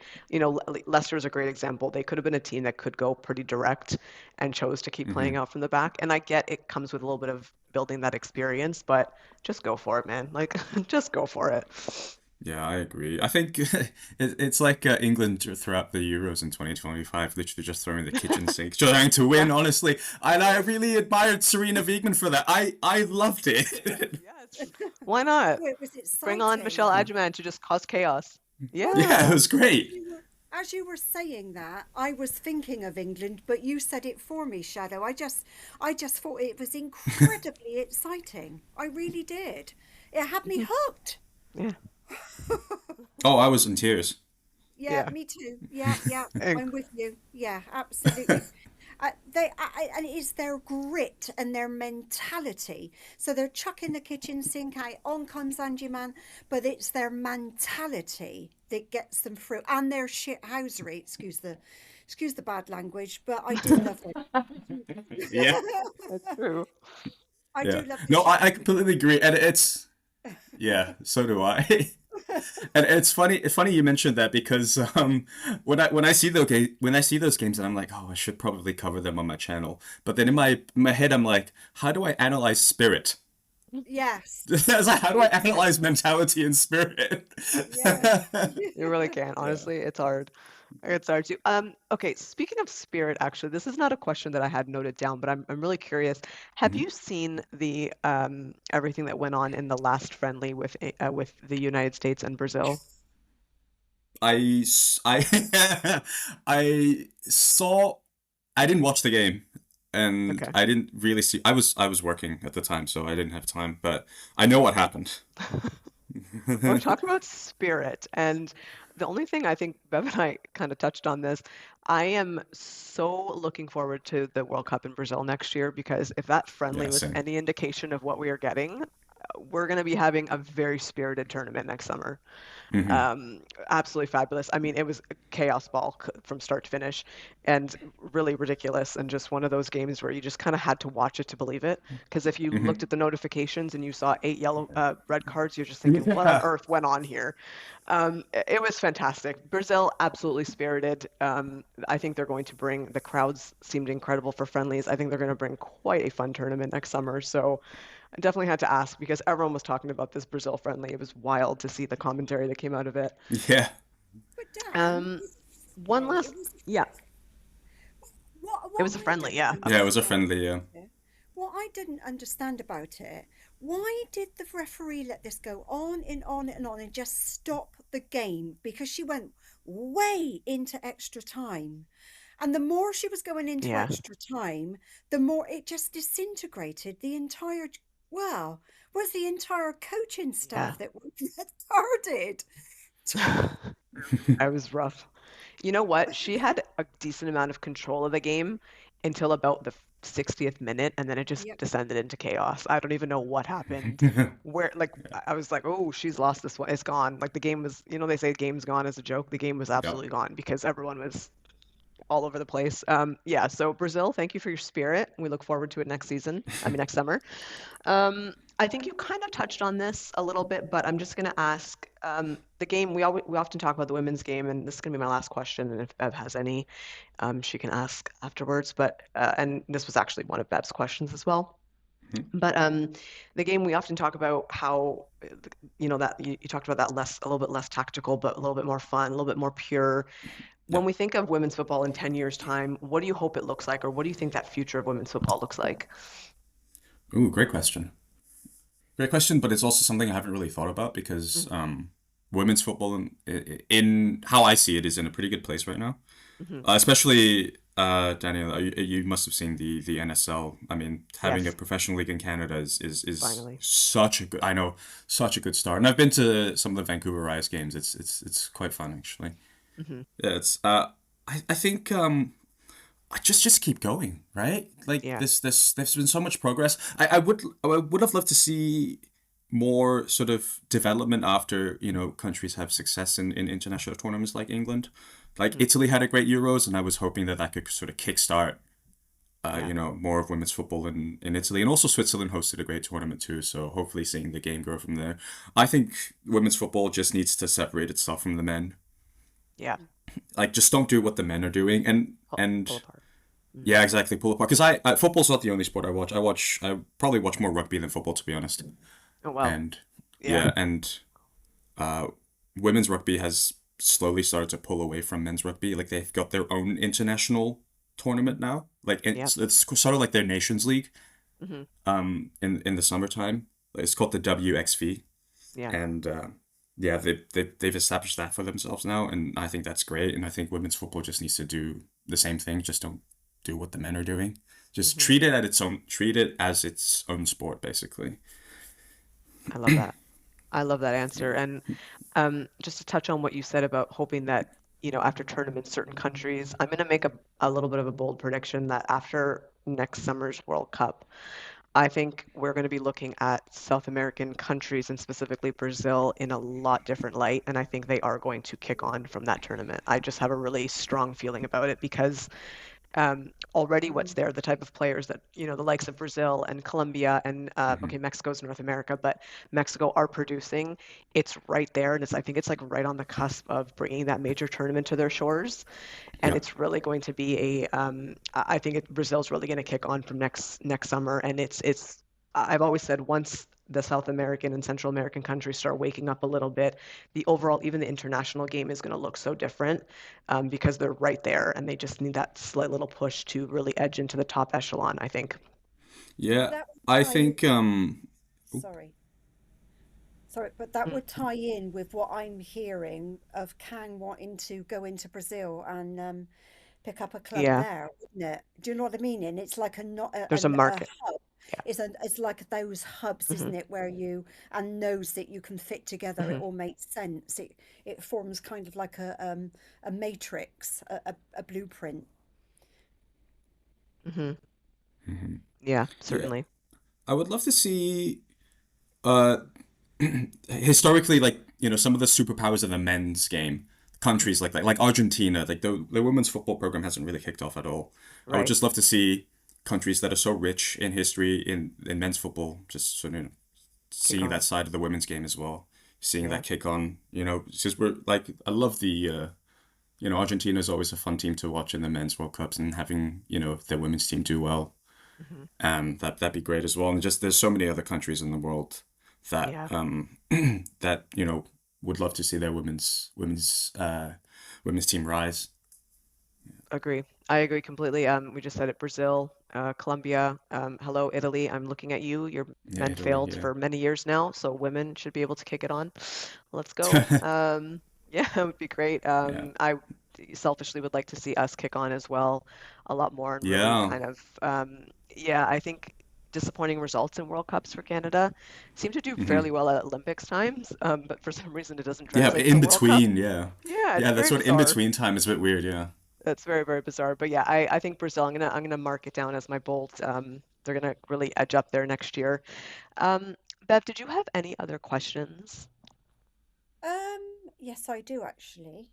[SPEAKER 1] Leicester is a great example. They could have been a team that could go pretty direct and chose to keep playing
[SPEAKER 3] Hmm.
[SPEAKER 1] out from the back. And I get it comes with a little bit of building that experience, but just go for it, man. Like, just go for it.
[SPEAKER 3] Yeah, I agree. I think it's like England throughout the Euros in 2025, literally just throwing the kitchen sink, trying to
[SPEAKER 1] Yeah,
[SPEAKER 3] win, honestly. And I really admired Serena Wiegmann for that. I loved it.
[SPEAKER 1] yes. Why not?
[SPEAKER 2] Oh, it was
[SPEAKER 1] Bring on
[SPEAKER 2] exciting.
[SPEAKER 1] Michelle Adjman to just cause chaos.
[SPEAKER 2] Well,
[SPEAKER 3] Yeah, it
[SPEAKER 1] Yeah.
[SPEAKER 3] was great.
[SPEAKER 2] as you were saying that, I was thinking of England, but you said it for me, Shadow. I just thought it was incredibly exciting. I really did. It had me
[SPEAKER 1] Mhm.
[SPEAKER 2] hooked.
[SPEAKER 1] Yeah.
[SPEAKER 3] Oh, I was in tears.
[SPEAKER 2] Yeah,
[SPEAKER 1] Yeah.
[SPEAKER 2] me too. Yeah, yeah,
[SPEAKER 1] And
[SPEAKER 2] I'm with you. Yeah, absolutely. And it's their grit and their mentality. So they're chucking the kitchen sink out, on comes Angie Man, but it's their mentality that gets them through, and their shithousery. Excuse the bad language, but I do love it.
[SPEAKER 3] Yeah.
[SPEAKER 1] that's true.
[SPEAKER 2] I do
[SPEAKER 3] Yeah.
[SPEAKER 2] love the
[SPEAKER 3] No,
[SPEAKER 2] shit.
[SPEAKER 3] I completely agree. And yeah, so do I. And it's funny you mentioned that because when I see those games and I'm like, oh, I should probably cover them on my channel. But then in my head I'm like, how do I analyze spirit?
[SPEAKER 2] Yes.
[SPEAKER 3] It's like, how do I analyze mentality and spirit?
[SPEAKER 2] Yeah.
[SPEAKER 1] You really can't.
[SPEAKER 3] Yeah.
[SPEAKER 1] Honestly, it's hard. It's hard to. Okay, speaking of spirit, actually, this is not a question that I had noted down, but I'm really curious. Have
[SPEAKER 3] Mhm.
[SPEAKER 1] you seen the everything that went on in the last friendly with the United States and Brazil?
[SPEAKER 3] I I saw. I didn't watch the game, and
[SPEAKER 1] Okay.
[SPEAKER 3] I didn't really see. I was working at the time, so I didn't have time. But I know what happened.
[SPEAKER 1] We're talking about spirit, and the only thing I think Bev and I kind of touched on this, I am so looking forward to the World Cup in Brazil next year because if that friendly
[SPEAKER 3] Yeah,
[SPEAKER 1] was
[SPEAKER 3] same.
[SPEAKER 1] any indication of what we are getting, we're going to be having a very spirited tournament next summer.
[SPEAKER 3] Hmm.
[SPEAKER 1] Um, Absolutely fabulous. I mean, it was a chaos ball from start to finish and really ridiculous and just one of those games where you just kind of had to watch it to believe it. Because if you looked
[SPEAKER 3] Hmm.
[SPEAKER 1] at the notifications and you saw eight red cards, you're just thinking, what on
[SPEAKER 3] Yeah.
[SPEAKER 1] earth went on here? It was fantastic. Brazil, absolutely spirited. I think they're going to bring, the crowds seemed incredible for friendlies. I think they're going to bring quite a fun tournament next summer. So I definitely had to ask because everyone was talking about this Brazil friendly. It was wild to see the commentary that came out of it.
[SPEAKER 3] Yeah.
[SPEAKER 2] But Dan,
[SPEAKER 1] Um,
[SPEAKER 2] was it
[SPEAKER 1] one
[SPEAKER 2] friendly?
[SPEAKER 1] last, yeah, it
[SPEAKER 2] What
[SPEAKER 1] was a
[SPEAKER 2] I
[SPEAKER 1] friendly,
[SPEAKER 2] didn't
[SPEAKER 1] yeah,
[SPEAKER 3] Yeah, it was a
[SPEAKER 2] understand
[SPEAKER 3] friendly.
[SPEAKER 2] about it, what I didn't understand about it, why did the referee let this go on and on and on and just stop the game? Because she went way into extra time. And the more she was going into
[SPEAKER 1] yeah,
[SPEAKER 2] extra time, the more it just disintegrated the entire, well, was the entire coaching
[SPEAKER 1] yeah.
[SPEAKER 2] staff that started.
[SPEAKER 1] I was rough. You know what? She had a decent amount of control of the game until about the 60th minute, and then it just
[SPEAKER 2] Yep.
[SPEAKER 1] descended into chaos. I don't even know what happened. Where, like, I was like, oh, she's lost this one. It's gone. Like, the game was, they say game's gone as a joke. The game was
[SPEAKER 3] Yep.
[SPEAKER 1] absolutely gone because everyone was all over the place. Yeah, so Brazil, thank you for your spirit. We look forward to it next season. I mean, next summer. I think you kind of touched on this a little bit, but I'm just going to ask the game. We often talk about the women's game, and this is going to be my last question. And if Bev has any, she can ask afterwards. But and this was actually one of Bev's questions as well. But the game we often talk about how that you talked about that a little bit less tactical, but a little bit more fun, a little bit more pure. When
[SPEAKER 3] Yep.
[SPEAKER 1] we think of women's football in 10 years' time, what do you hope it looks like, or what do you think that future of women's football looks like?
[SPEAKER 3] Ooh, great question. Great question, but it's also something I haven't really thought about because women's football, in how I see it, is in a pretty good place right now.
[SPEAKER 1] Mm-hmm.
[SPEAKER 3] Especially, Daniel, you must have seen the NSL. I mean, having a
[SPEAKER 1] Yes,
[SPEAKER 3] professional league in Canada is
[SPEAKER 1] finally.
[SPEAKER 3] such a good, I know, such a good start. And I've been to some of the Vancouver Rise games. It's quite fun actually.
[SPEAKER 1] Hmm.
[SPEAKER 3] Yeah, it's I think just keep going, right? Like
[SPEAKER 1] Yeah,
[SPEAKER 3] this there's been so much progress. I would have loved to see more sort of development after, countries have success in international tournaments like England. Like
[SPEAKER 1] hmm,
[SPEAKER 3] Italy had a great Euros, and I was hoping that could sort of kickstart
[SPEAKER 1] yeah,
[SPEAKER 3] more of women's football in Italy. And also Switzerland hosted a great tournament too, so hopefully seeing the game grow from there. I think women's football just needs to separate itself from the men.
[SPEAKER 1] yeah.
[SPEAKER 3] Like just don't do what the men are doing, and
[SPEAKER 1] Pull
[SPEAKER 3] and
[SPEAKER 1] apart. Hmm.
[SPEAKER 3] yeah, exactly. Pull apart. Because football's not the only sport I watch. I probably watch more rugby than football, to be honest.
[SPEAKER 1] Oh, well,
[SPEAKER 3] And
[SPEAKER 1] yeah,
[SPEAKER 3] yeah, and uh, women's rugby has slowly started to pull away from men's rugby. Like they've got their own international tournament now. Like
[SPEAKER 1] yeah,
[SPEAKER 3] it's sort of like their Nations League.
[SPEAKER 1] hmm,
[SPEAKER 3] In the summertime, it's called the WXV,
[SPEAKER 1] yeah,
[SPEAKER 3] and yeah, they've established that for themselves now, and I think that's great. And I think women's football just needs to do the same thing. Just don't do what the men are doing. Just
[SPEAKER 1] hmm.
[SPEAKER 3] treat it as its own sport, basically.
[SPEAKER 1] I love that. I love that answer.
[SPEAKER 3] Yeah.
[SPEAKER 1] And just to touch on what you said about hoping that, after tournaments, certain countries, I'm going to make a little bit of a bold prediction that after next summer's World Cup, I think we're going to be looking at South American countries and specifically Brazil in a lot different light. And I think they are going to kick on from that tournament. I just have a really strong feeling about it because already what's there, the type of players that, the likes of Brazil and Colombia and
[SPEAKER 3] Hmm.
[SPEAKER 1] okay, Mexico's North America, but Mexico are producing. It's right there, and I think it's like right on the cusp of bringing that major tournament to their shores, and
[SPEAKER 3] Yeah.
[SPEAKER 1] it's really going to be I think Brazil's really going to kick on from next summer, and I've always said once. the South American and Central American countries start waking up a little bit, the overall, even the international game is going to look so different because they're right there and they just need that slight little push to really edge into the top echelon, I think.
[SPEAKER 3] Yeah,
[SPEAKER 2] That would
[SPEAKER 3] I
[SPEAKER 2] tie.
[SPEAKER 3] think
[SPEAKER 2] Sorry. Sorry, but that
[SPEAKER 1] Mm,
[SPEAKER 2] would tie in with what I'm hearing of Kang wanting to go into Brazil and pick up a club
[SPEAKER 1] yeah,
[SPEAKER 2] there, wouldn't it? Do you know what I mean? And it's like a not
[SPEAKER 1] there's a
[SPEAKER 2] a
[SPEAKER 1] market.
[SPEAKER 2] hub.
[SPEAKER 1] Yeah.
[SPEAKER 2] It's like those hubs,
[SPEAKER 1] Hmm.
[SPEAKER 2] isn't it, where you and those that you can fit together. It
[SPEAKER 1] Hmm.
[SPEAKER 2] all makes sense. It forms kind of like a matrix, a blueprint.
[SPEAKER 1] Hmm.
[SPEAKER 3] Mhm.
[SPEAKER 1] Yeah,
[SPEAKER 3] Yeah,
[SPEAKER 1] certainly.
[SPEAKER 3] I would love to see uh historically, like, some of the superpowers of the men's game,
[SPEAKER 1] Mhm.
[SPEAKER 3] countries like Argentina, like the women's football program hasn't really kicked off at all. I would
[SPEAKER 1] Right.
[SPEAKER 3] just love to see countries that are so rich in history in men's football just sort of
[SPEAKER 1] Kick
[SPEAKER 3] seeing
[SPEAKER 1] on.
[SPEAKER 3] that side of the women's game as well, seeing
[SPEAKER 1] Yeah.
[SPEAKER 3] that kick on. It's just we're like I love the Argentina is always a fun team to watch in the men's World Cups, and having their women's team do well,
[SPEAKER 1] Hmm.
[SPEAKER 3] that'd be great as well. And just there's so many other countries in the world that
[SPEAKER 1] Yeah.
[SPEAKER 3] that would love to see their women's team rise.
[SPEAKER 1] Agree. I agree completely. We just said it, Brazil, Colombia. Hello, Italy. I'm looking at you. Your
[SPEAKER 3] Yeah,
[SPEAKER 1] men
[SPEAKER 3] Italy.
[SPEAKER 1] failed
[SPEAKER 3] Yeah.
[SPEAKER 1] for many years now, so women should be able to kick it on. Let's go. Yeah, it would be great.
[SPEAKER 3] Yeah.
[SPEAKER 1] I selfishly would like to see us kick on as well a lot more and really
[SPEAKER 3] Yeah.
[SPEAKER 1] kind of, yeah, I think disappointing results in World Cups for Canada seem to do
[SPEAKER 3] Hmm.
[SPEAKER 1] fairly well at Olympics times, but for some reason it doesn't
[SPEAKER 3] Yeah, but
[SPEAKER 1] translate to
[SPEAKER 3] in
[SPEAKER 1] World Cup.
[SPEAKER 3] between, yeah.
[SPEAKER 1] Yeah, it's
[SPEAKER 3] Yeah, that
[SPEAKER 1] very
[SPEAKER 3] sort of in
[SPEAKER 1] bizarre.
[SPEAKER 3] between time is a bit weird, yeah.
[SPEAKER 1] That's very, very bizarre. But yeah, I think Brazil, I'm gonna mark it down as my bold. They're gonna really edge up there next year. Um, Bev, did you have any other questions?
[SPEAKER 2] Yes, I do actually.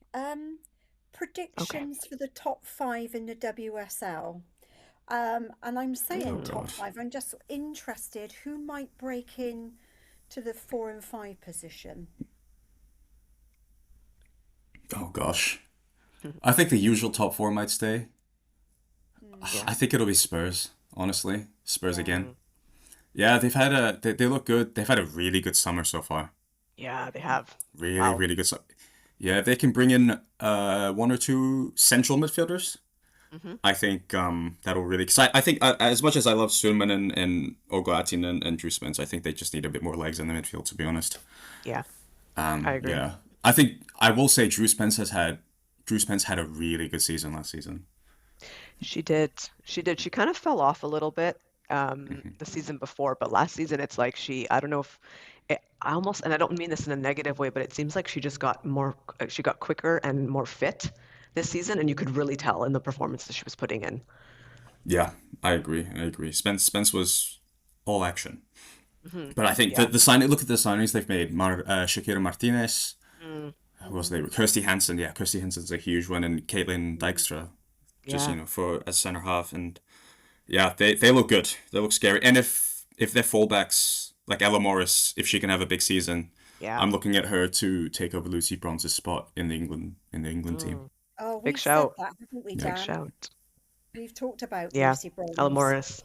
[SPEAKER 1] Okay.
[SPEAKER 2] Predictions for the top five in the WSL. And I'm
[SPEAKER 3] Oh
[SPEAKER 2] saying
[SPEAKER 1] Mm,
[SPEAKER 2] top
[SPEAKER 3] God.
[SPEAKER 2] five. I'm just interested who might break in to the four and five position.
[SPEAKER 3] Oh gosh. I think the usual top four might stay.
[SPEAKER 2] Hmm.
[SPEAKER 1] yeah.
[SPEAKER 3] I think it'll be Spurs, honestly. Spurs
[SPEAKER 2] Yeah.
[SPEAKER 3] again.
[SPEAKER 1] Mm,
[SPEAKER 3] Yeah, they look good. They've had a really good summer so far.
[SPEAKER 1] yeah, they have.
[SPEAKER 3] Really,
[SPEAKER 1] Wow.
[SPEAKER 3] really good summer. Yeah, if they can bring in one or two central midfielders,
[SPEAKER 1] Hmm.
[SPEAKER 3] I think that'll really, because I think as much as I love Suleiman and Oglatin and Drew Spence, I think they just need a bit more legs in the midfield, to be honest.
[SPEAKER 1] Yeah, I agree.
[SPEAKER 3] Yeah, I think I will say Drew Spence had a really good season last season.
[SPEAKER 1] She did. She did. She kind of fell off a little bit the season before, but last season it's like I don't know if I almost, and I don't mean this in a negative way, but it seems like she just got more, she got quicker and more fit this season, and you could really tell in the performance that she was putting in.
[SPEAKER 3] Yeah, I agree. I agree. Spence was all action,
[SPEAKER 1] Hmm.
[SPEAKER 3] but I think
[SPEAKER 1] Yeah.
[SPEAKER 3] the sign. Look at the signings they've made. Shakira Martinez.
[SPEAKER 1] Mm.
[SPEAKER 3] Who was
[SPEAKER 2] Mm,
[SPEAKER 3] they? Kirsty Hansen. Yeah, Kirsty Hansen's a huge one, and Caitlin
[SPEAKER 2] mm.
[SPEAKER 3] Dykstra, just
[SPEAKER 1] Yeah.
[SPEAKER 3] for as center half, and yeah, they look good. They look scary. And if they're fullbacks like Ella Morris, if she can have a big season,
[SPEAKER 1] Yeah.
[SPEAKER 3] I'm looking at her to take over Lucy Bronze's spot in the England team.
[SPEAKER 1] Mm.
[SPEAKER 2] Oh,
[SPEAKER 1] Big
[SPEAKER 2] we've said
[SPEAKER 1] shout.
[SPEAKER 2] that, haven't we,
[SPEAKER 3] Yeah.
[SPEAKER 1] Big
[SPEAKER 2] Dan?
[SPEAKER 1] shout.
[SPEAKER 2] We've talked about
[SPEAKER 1] Yeah.
[SPEAKER 2] Lucy
[SPEAKER 1] Ella
[SPEAKER 2] Bronze.
[SPEAKER 1] Morris.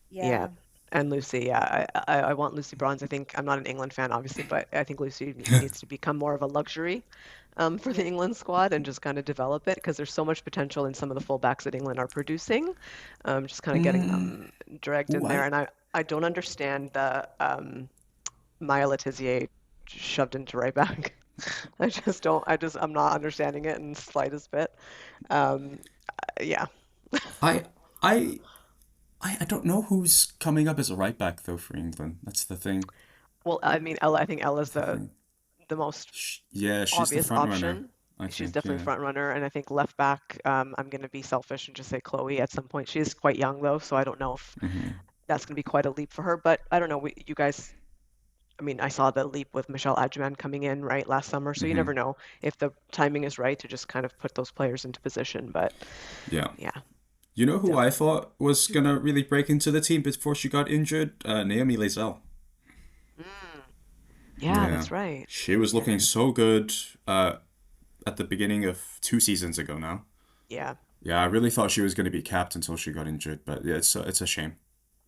[SPEAKER 1] Yeah.
[SPEAKER 2] Yeah.
[SPEAKER 1] And Lucy, yeah, I want Lucy Bronze. I think I'm not an England fan, obviously, but I think Lucy needs to become more of a luxury for the
[SPEAKER 2] Yeah.
[SPEAKER 1] England squad and just kind of develop it because there's so much potential in some of the fullbacks that England are producing. Just kind of getting
[SPEAKER 3] Mm.
[SPEAKER 1] them dragged
[SPEAKER 3] Ooh,
[SPEAKER 1] in there. And I don't understand the Maya Letizier shoved into right back. I just don't. I'm not understanding it in the slightest bit. Um, yeah.
[SPEAKER 3] I I I don't know who's coming up as a right back though for England. That's the thing.
[SPEAKER 1] Well, I mean, Ella. I think Ella's
[SPEAKER 3] That's the thing.
[SPEAKER 1] the most
[SPEAKER 3] Yeah, she's the
[SPEAKER 1] obvious
[SPEAKER 3] front runner.
[SPEAKER 1] option.
[SPEAKER 3] I
[SPEAKER 1] She's
[SPEAKER 3] think.
[SPEAKER 1] definitely
[SPEAKER 3] Yeah.
[SPEAKER 1] front runner, and I think left back. I'm going to be selfish and just say Chloe at some point. She is quite young though, so I don't know if
[SPEAKER 3] Hmm.
[SPEAKER 1] that's going to be quite a leap for her. But I don't know. You guys. I mean, I saw the leap with Michelle Adjman coming in right last summer, so you
[SPEAKER 3] Hmm.
[SPEAKER 1] never know if the timing is right to just kind of put those players into position. But
[SPEAKER 3] Yeah.
[SPEAKER 1] yeah,
[SPEAKER 3] You know who I
[SPEAKER 1] definitely.
[SPEAKER 3] thought was gonna really break into the team before she got injured? Naomi Lazell.
[SPEAKER 1] Mm, yeah,
[SPEAKER 3] Yeah.
[SPEAKER 1] that's right.
[SPEAKER 3] She was
[SPEAKER 1] Yeah,
[SPEAKER 3] looking so good at the beginning of 2 seasons ago now.
[SPEAKER 1] yeah.
[SPEAKER 3] Yeah, I really thought she was going to be capped until she got injured, but yeah, it's a shame.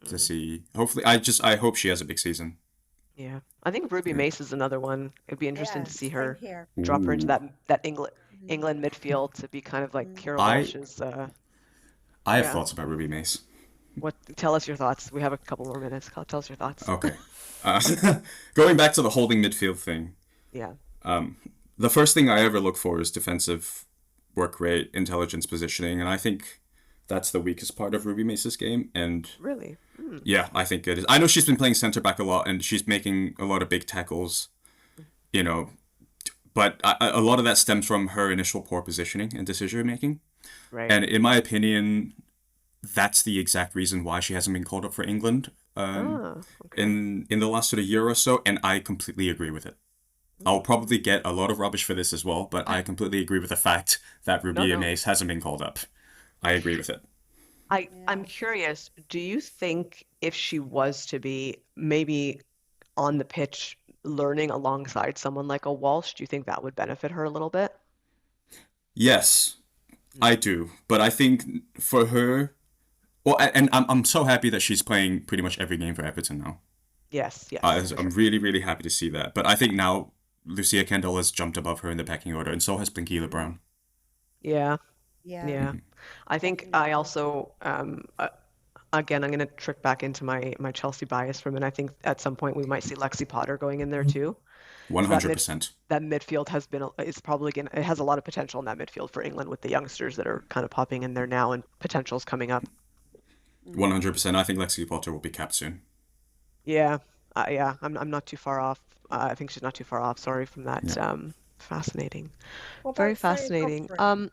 [SPEAKER 3] to
[SPEAKER 1] Mm,
[SPEAKER 3] see. Hopefully, I hope she has a big season.
[SPEAKER 1] yeah. I think Ruby
[SPEAKER 3] Yeah.
[SPEAKER 1] Mace is another one. It'd be interesting
[SPEAKER 2] Yeah,
[SPEAKER 1] to see
[SPEAKER 2] same
[SPEAKER 1] her
[SPEAKER 2] here.
[SPEAKER 1] drop her into
[SPEAKER 3] Ooh.
[SPEAKER 1] that
[SPEAKER 2] Mm,
[SPEAKER 1] England midfield to be kind of like
[SPEAKER 2] mm.
[SPEAKER 1] Kira
[SPEAKER 3] I
[SPEAKER 1] Walsh's
[SPEAKER 3] I have
[SPEAKER 1] yeah.
[SPEAKER 3] thoughts about Ruby Mace.
[SPEAKER 1] What tell us your thoughts. We have a couple more minutes. Tell us your thoughts.
[SPEAKER 3] Okay. Uh, Going back to the holding midfield thing,
[SPEAKER 1] Yeah.
[SPEAKER 3] the first thing I ever look for is defensive work rate, intelligence, positioning, and I think that's the weakest part of Ruby Mace's game. And
[SPEAKER 1] Really? Mm.
[SPEAKER 3] yeah, I think it is. I know she's been playing center back a lot, and she's making a lot of big tackles. You know, but a lot of that stems from her initial poor positioning and decision making.
[SPEAKER 1] Right.
[SPEAKER 3] And in my opinion, that's the exact reason why she hasn't been called up for England
[SPEAKER 1] Ah, okay.
[SPEAKER 3] in the last sort of year or so. And I completely agree with it. I'll
[SPEAKER 1] Mm.
[SPEAKER 3] probably get a lot of rubbish for this as well, but I completely agree with the fact that
[SPEAKER 1] No,
[SPEAKER 3] Ruby
[SPEAKER 1] no.
[SPEAKER 3] Mace hasn't been called up. I agree with it.
[SPEAKER 1] I'm
[SPEAKER 2] Yeah.
[SPEAKER 1] curious, do you think if she was to be maybe on the pitch learning alongside someone like a Walsh, do you think that would benefit her a little bit?
[SPEAKER 3] Yes,
[SPEAKER 1] Mm.
[SPEAKER 3] I do, but I think for her, well, and I'm so happy that she's playing pretty much every game for Everton now.
[SPEAKER 1] Yes, yes,
[SPEAKER 2] Yeah.
[SPEAKER 1] for
[SPEAKER 3] I'm
[SPEAKER 1] sure.
[SPEAKER 3] really, really happy to see that. But I think now Lucia Kendall has jumped above her in the pecking order, and so has Blinkila
[SPEAKER 1] Mm.
[SPEAKER 3] Brown.
[SPEAKER 1] Yeah,
[SPEAKER 2] Yeah,
[SPEAKER 1] yeah. I think I
[SPEAKER 2] definitely.
[SPEAKER 1] also again I'm gonna trick back into my Chelsea bias for a minute. I think at some point we might see Lexi Potter going in there too.
[SPEAKER 3] One
[SPEAKER 1] So that
[SPEAKER 3] hundred
[SPEAKER 1] mid
[SPEAKER 3] percent.
[SPEAKER 1] that midfield has been is probably gonna it has a lot of potential in that midfield for England with the youngsters that are kind of popping in there now and potentials coming up.
[SPEAKER 3] 100%. I think Lexi Potter will be capped soon.
[SPEAKER 1] Yeah, yeah, I'm not too far off. I think she's not too far off. Sorry from that.
[SPEAKER 3] Yeah.
[SPEAKER 1] Fascinating,
[SPEAKER 2] What
[SPEAKER 1] very
[SPEAKER 2] about Freya
[SPEAKER 1] fascinating.
[SPEAKER 2] Godfrey?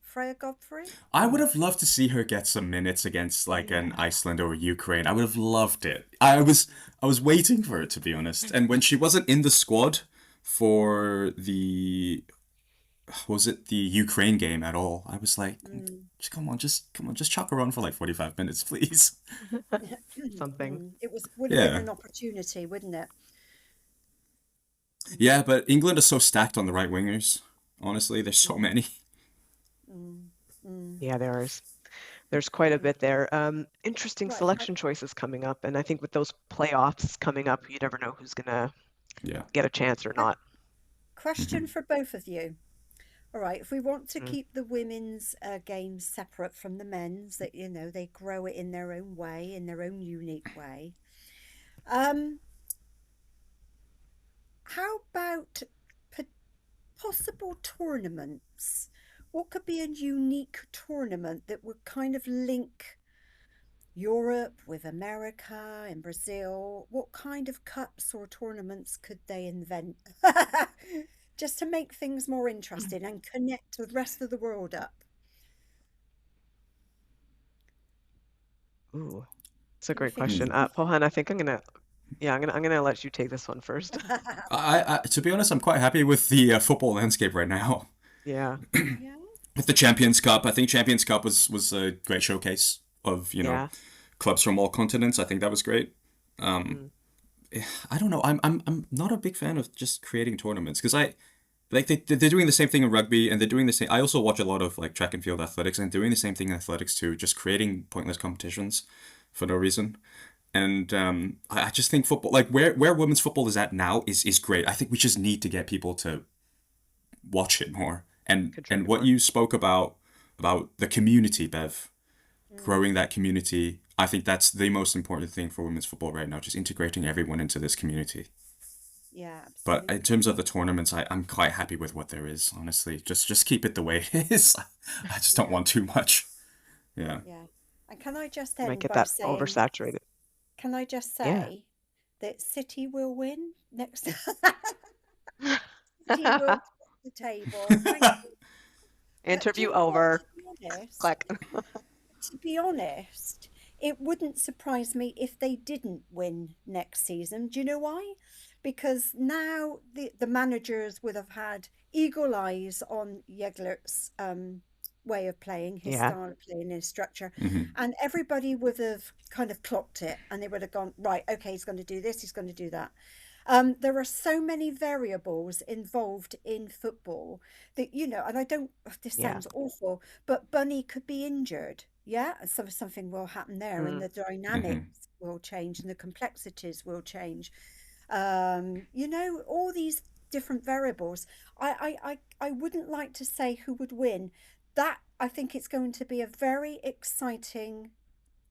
[SPEAKER 2] Freya Godfrey?
[SPEAKER 3] I would have loved to see her get some minutes against like an
[SPEAKER 2] Yeah.
[SPEAKER 3] Iceland or Ukraine. I would have loved it. I was waiting for it, to be honest. And when she wasn't in the squad for the was it the Ukraine game at all, I was like,
[SPEAKER 2] Mm.
[SPEAKER 3] come on, just chuck her on for like 45 minutes, please.
[SPEAKER 1] Something.
[SPEAKER 2] It would have been
[SPEAKER 3] Yeah.
[SPEAKER 2] an opportunity, wouldn't it?
[SPEAKER 3] Yeah, but England is so stacked on the right wingers. Honestly, there's so
[SPEAKER 2] Mm,
[SPEAKER 3] many.
[SPEAKER 2] mm, mm,
[SPEAKER 1] Yeah, there's quite a
[SPEAKER 2] mm.
[SPEAKER 1] bit there. Interesting
[SPEAKER 2] Right.
[SPEAKER 1] selection choices coming up, and I think with those playoffs coming up, you never know who's gonna
[SPEAKER 3] Yeah.
[SPEAKER 1] get a chance or
[SPEAKER 2] Que-
[SPEAKER 1] not.
[SPEAKER 2] Question
[SPEAKER 3] Hmm.
[SPEAKER 2] for both of you. All right, if we want to
[SPEAKER 1] Mm.
[SPEAKER 2] keep the women's games separate from the men's, that they grow it in their own way, in their own unique way. Um, how about possible tournaments? What could be a unique tournament that would kind of link Europe with America and Brazil? What kind of cups or tournaments could they invent? Just to make things more interesting and connect the rest of the world up.
[SPEAKER 1] Ooh, it's a
[SPEAKER 2] What do you
[SPEAKER 1] great
[SPEAKER 2] think,
[SPEAKER 1] question.
[SPEAKER 2] Steve?
[SPEAKER 1] Pohan, I think yeah, I'm gonna let you take this one first.
[SPEAKER 3] To be honest, I'm quite happy with the football landscape right now.
[SPEAKER 1] Yeah,
[SPEAKER 2] Yeah.
[SPEAKER 3] With the Champions Cup, I think Champions Cup was a great showcase of
[SPEAKER 1] yeah.
[SPEAKER 3] clubs from all continents. I think that was great.
[SPEAKER 1] Mm.
[SPEAKER 3] I don't know. I'm not a big fan of just creating tournaments because I like they're doing the same thing in rugby and they're doing the same. I also watch a lot of like track and field athletics and doing the same thing in athletics too, just creating pointless competitions for no reason. And I just think football, like where women's football is at now, is great. I think we just need to get people to watch it more. And
[SPEAKER 1] Contribute
[SPEAKER 3] what
[SPEAKER 1] more.
[SPEAKER 3] you spoke about the community, Bev,
[SPEAKER 2] Mm,
[SPEAKER 3] growing that community. I think that's the most important thing for women's football right now, just integrating everyone into this community.
[SPEAKER 2] yeah,
[SPEAKER 3] But in terms
[SPEAKER 2] absolutely.
[SPEAKER 3] of the tournaments, I'm quite happy with what there is, honestly. Just keep it the way it is. I just don't
[SPEAKER 2] Yeah,
[SPEAKER 3] want too much. Yeah.
[SPEAKER 2] yeah. And can I just
[SPEAKER 1] Might
[SPEAKER 2] end
[SPEAKER 1] get
[SPEAKER 2] by
[SPEAKER 1] that
[SPEAKER 2] saying,
[SPEAKER 1] oversaturated.
[SPEAKER 2] can I just
[SPEAKER 1] Yeah.
[SPEAKER 2] say that City will win next? City will top the table. Thank you. But do you
[SPEAKER 1] Interview
[SPEAKER 2] know what?
[SPEAKER 1] over.
[SPEAKER 2] To be honest,
[SPEAKER 1] Clack.
[SPEAKER 2] it wouldn't surprise me if they didn't win next season. Do you know why? Because now the managers would have had eagle eyes on Yeglert's way of playing, his
[SPEAKER 1] Yeah.
[SPEAKER 2] style of playing, his structure,
[SPEAKER 3] Hmm.
[SPEAKER 2] and everybody would have kind of clocked it, and they would have gone, right, okay, he's going to do this, he's going to do that. There are so many variables involved in football that, and I don't, this
[SPEAKER 1] Yeah.
[SPEAKER 2] sounds awful, but Bunny could be injured. Yeah, so something will happen there, and
[SPEAKER 1] Mm,
[SPEAKER 2] the
[SPEAKER 3] Hmm.
[SPEAKER 2] dynamics will change, and the complexities will change. All these different variables. I wouldn't like to say who would win. That I think it's going to be a very exciting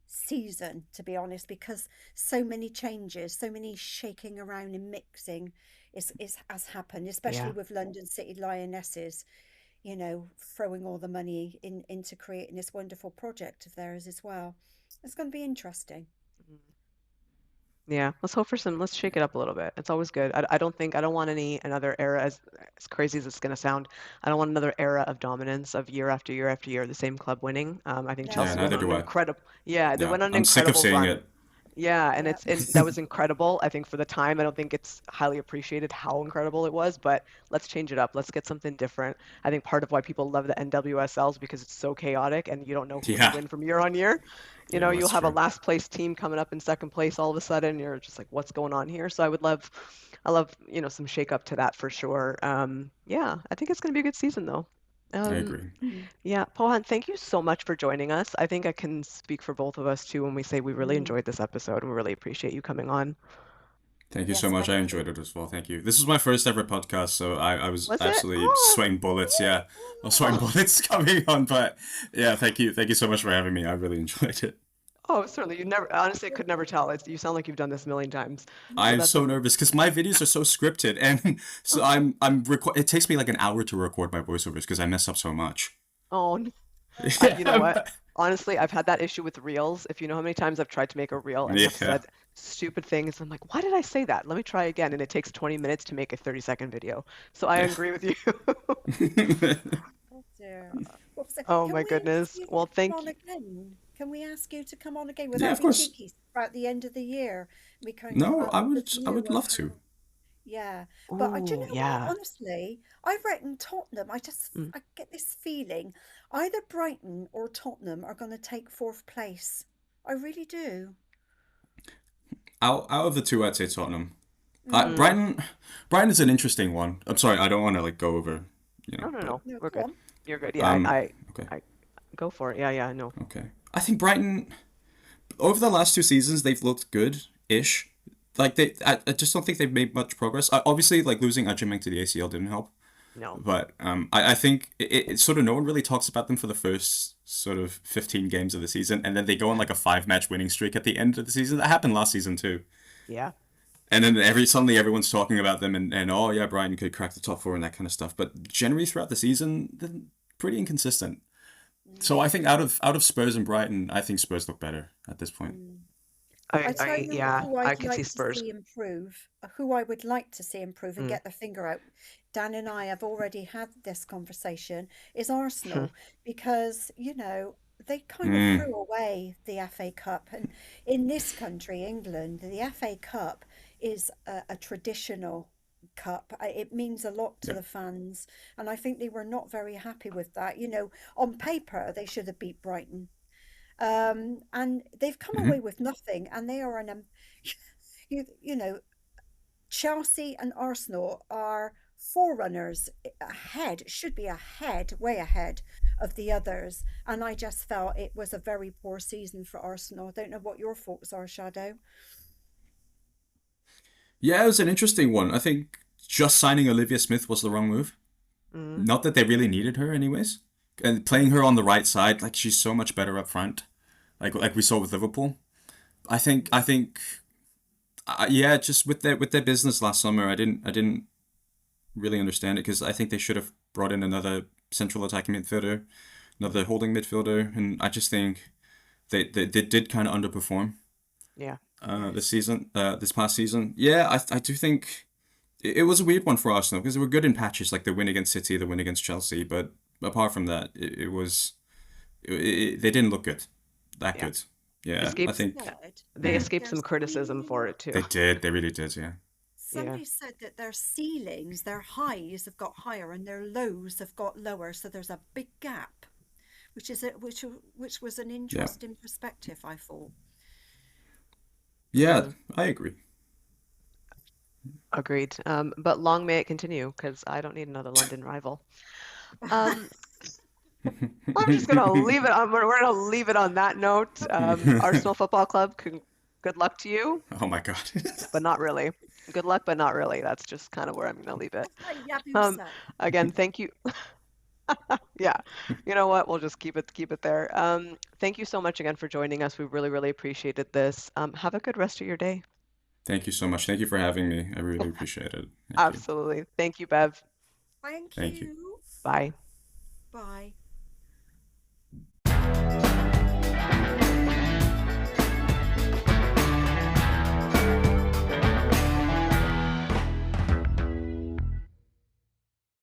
[SPEAKER 2] season, to be honest, because so many changes, so many shaking around and mixing is has happened, especially
[SPEAKER 1] yeah.
[SPEAKER 2] with London City Lionesses, throwing all the money into creating this wonderful project of theirs as well. It's going to be interesting.
[SPEAKER 1] Mm. Yeah, let's hope for some, let's shake it up a little bit. It's always good. I don't think, I don't want another era, as crazy as it's going to sound. I don't want another era of dominance of year after year after year, the same club winning. I think
[SPEAKER 3] Yeah,
[SPEAKER 1] Chelsea
[SPEAKER 2] No.
[SPEAKER 1] went
[SPEAKER 3] neither
[SPEAKER 1] on an
[SPEAKER 3] do I.
[SPEAKER 1] incredible, yeah, they
[SPEAKER 3] Yeah,
[SPEAKER 1] went on an
[SPEAKER 3] I'm sick of
[SPEAKER 1] incredible
[SPEAKER 3] seeing
[SPEAKER 1] run.
[SPEAKER 3] it.
[SPEAKER 1] Yeah,
[SPEAKER 2] Yeah.
[SPEAKER 1] and that was incredible. I think for the time, I don't think it's highly appreciated how incredible it was, but let's change it up. Let's get something different. I think part of why people love the NWSL is because it's so chaotic and you don't know who to
[SPEAKER 3] Yeah,
[SPEAKER 1] win from year on year.
[SPEAKER 3] yeah,
[SPEAKER 1] You'll
[SPEAKER 3] that's
[SPEAKER 1] have a
[SPEAKER 3] true.
[SPEAKER 1] last place team coming up in second place all of a sudden. You're just like, what's going on here? So I love, some shake up to that for sure. Yeah, I think it's going to be a good season though.
[SPEAKER 3] I
[SPEAKER 1] Um,
[SPEAKER 3] agree.
[SPEAKER 2] Mm.
[SPEAKER 1] yeah, Pohan, thank you so much for joining us. I think I can speak for both of us too when we say we really
[SPEAKER 2] Mm.
[SPEAKER 1] enjoyed this episode and we really appreciate you coming on.
[SPEAKER 3] Thank you so
[SPEAKER 2] Yes,
[SPEAKER 3] much.
[SPEAKER 2] thank
[SPEAKER 3] I
[SPEAKER 2] you.
[SPEAKER 3] enjoyed it as well. Thank you. This was my first ever podcast, so I was
[SPEAKER 1] Was it?
[SPEAKER 3] absolutely
[SPEAKER 1] Oh,
[SPEAKER 3] sweating bullets. Yeah, I was sweating
[SPEAKER 1] oh,
[SPEAKER 3] bullets coming on, but yeah, thank you. Thank you so much for having me. I really enjoyed it.
[SPEAKER 1] oh, certainly. You never, honestly, I could never tell. You sound like you've done this a million times. So
[SPEAKER 3] I'm
[SPEAKER 1] that's
[SPEAKER 3] so nervous because my videos are so scripted, and so it takes me like an hour to record my voiceovers because I mess up so much.
[SPEAKER 1] oh, you know
[SPEAKER 3] Yeah,
[SPEAKER 1] what? Honestly, I've had that issue with reels. If you know how many times I've tried to make a reel and have
[SPEAKER 3] yeah.
[SPEAKER 1] said stupid things, I'm like, why did I say that? Let me try again. And it takes 20 minutes to make a 30-second video. So I
[SPEAKER 3] Yeah.
[SPEAKER 1] agree with you.
[SPEAKER 2] Oh dear. Well, so
[SPEAKER 1] Oh
[SPEAKER 2] can
[SPEAKER 1] my
[SPEAKER 2] we ask
[SPEAKER 1] goodness.
[SPEAKER 2] you to
[SPEAKER 1] Well,
[SPEAKER 2] come
[SPEAKER 1] thank
[SPEAKER 2] on
[SPEAKER 1] you.
[SPEAKER 2] again? Can we ask you to come on again? Would
[SPEAKER 3] Yeah,
[SPEAKER 2] that
[SPEAKER 3] of
[SPEAKER 2] be
[SPEAKER 3] course.
[SPEAKER 2] cheeky? About the end of the year, we kind of
[SPEAKER 3] No,
[SPEAKER 2] look
[SPEAKER 3] I
[SPEAKER 2] anew
[SPEAKER 3] would
[SPEAKER 2] of
[SPEAKER 3] love to.
[SPEAKER 2] how. Yeah, but do you
[SPEAKER 1] Ooh,
[SPEAKER 2] know what?
[SPEAKER 1] yeah.
[SPEAKER 2] Honestly, I reckon Tottenham.
[SPEAKER 1] Mm.
[SPEAKER 2] I get this feeling either Brighton or Tottenham are going to take fourth place. I really do.
[SPEAKER 3] Out of the two, I'd say Tottenham.
[SPEAKER 2] Mm.
[SPEAKER 1] Mm.
[SPEAKER 3] Brighton is an interesting one. I'm sorry, I don't want to like go over,
[SPEAKER 1] No, no,
[SPEAKER 3] but
[SPEAKER 1] no.
[SPEAKER 2] No,
[SPEAKER 1] We're
[SPEAKER 2] go
[SPEAKER 1] good.
[SPEAKER 2] on.
[SPEAKER 1] You're good. Yeah,
[SPEAKER 3] um, okay,
[SPEAKER 1] I go for it. Yeah, yeah, no.
[SPEAKER 3] okay. I think Brighton over the last two seasons they've looked good-ish. Like I just don't think they've made much progress. Obviously, like losing Ajimeng to the ACL didn't help,
[SPEAKER 1] No.
[SPEAKER 3] but I think it's sort of no one really talks about them for the first sort of 15 games of the season, and then they go on like a five-match winning streak at the end of the season. That happened last season too.
[SPEAKER 1] Yeah.
[SPEAKER 3] And then suddenly everyone's talking about them and oh yeah, Brighton could crack the top four and that kind of stuff. But generally throughout the season, they're pretty inconsistent. So I think out of Spurs and Brighton, I think Spurs look better at this point.
[SPEAKER 2] Mm. I tell you
[SPEAKER 1] Yeah,
[SPEAKER 2] who
[SPEAKER 1] I
[SPEAKER 2] I'd
[SPEAKER 1] can see
[SPEAKER 2] like to
[SPEAKER 1] Spurs.
[SPEAKER 2] see improve, who I would like to see improve and
[SPEAKER 1] Mm.
[SPEAKER 2] get their finger out. Dan and I have already had this conversation, is Arsenal, because, they kind of
[SPEAKER 3] Mm,
[SPEAKER 2] threw away the FA Cup. And in this country, England, the FA Cup is a traditional cup. It means a lot to
[SPEAKER 3] yeah.
[SPEAKER 2] the fans. And I think they were not very happy with that. On paper, they should have beat Brighton. And they've come away
[SPEAKER 3] Hmm.
[SPEAKER 2] with nothing, and they are you know, Chelsea and Arsenal are forerunners ahead, should be ahead, way ahead of the others. And I just felt it was a very poor season for Arsenal. I don't know what your thoughts are, Shadow.
[SPEAKER 3] Yeah, it was an interesting one. I think just signing Olivia Smith was the wrong move.
[SPEAKER 1] Mm.
[SPEAKER 3] Not that they really needed her anyways. And playing her on the right side, like she's so much better up front. Like we saw with Liverpool. I think yeah, just with their business last summer, I didn't really understand it because I think they should have brought in another central attacking midfielder, another holding midfielder, and I just think they did kind of underperform
[SPEAKER 1] Yeah.
[SPEAKER 3] this
[SPEAKER 2] Yes.
[SPEAKER 3] season, this past season. Yeah, I do think it was a weird one for Arsenal because they were good in patches, like the win against City, the win against Chelsea, but apart from that, they didn't look good, that
[SPEAKER 1] Yeah.
[SPEAKER 3] good. Yeah, I
[SPEAKER 1] Escapes
[SPEAKER 3] think
[SPEAKER 1] they
[SPEAKER 2] Somebody said
[SPEAKER 1] escaped some criticism for it too.
[SPEAKER 3] they did. They really did. Yeah.
[SPEAKER 1] Yeah.
[SPEAKER 2] somebody said that their ceilings, their highs have got higher and their lows have got lower, so there's a big gap, which was an
[SPEAKER 3] Yeah.
[SPEAKER 2] interesting perspective, I thought.
[SPEAKER 3] Yeah,
[SPEAKER 1] Mm.
[SPEAKER 3] I agree.
[SPEAKER 1] Agreed. But long may it continue because I don't need another London rival. Um, I'm just gonna leave it on. We're gonna leave it on that note. Arsenal Football Club, good luck to you,
[SPEAKER 3] Oh my God.
[SPEAKER 1] but not really. Good luck, but not really. That's just kind of where I'm gonna leave it. Um,
[SPEAKER 2] Yabusa.
[SPEAKER 1] again, thank you. Yeah, you know what? We'll just keep it there. Thank you so much again for joining us. We really, really appreciated this. Have a good rest of your day.
[SPEAKER 3] Thank you so much. Thank you for having me. I really appreciate it. Thank you.
[SPEAKER 1] Absolutely. Thank you, Bev.
[SPEAKER 2] Thank
[SPEAKER 3] Thank you.
[SPEAKER 2] you.
[SPEAKER 1] Bye.
[SPEAKER 2] Bye.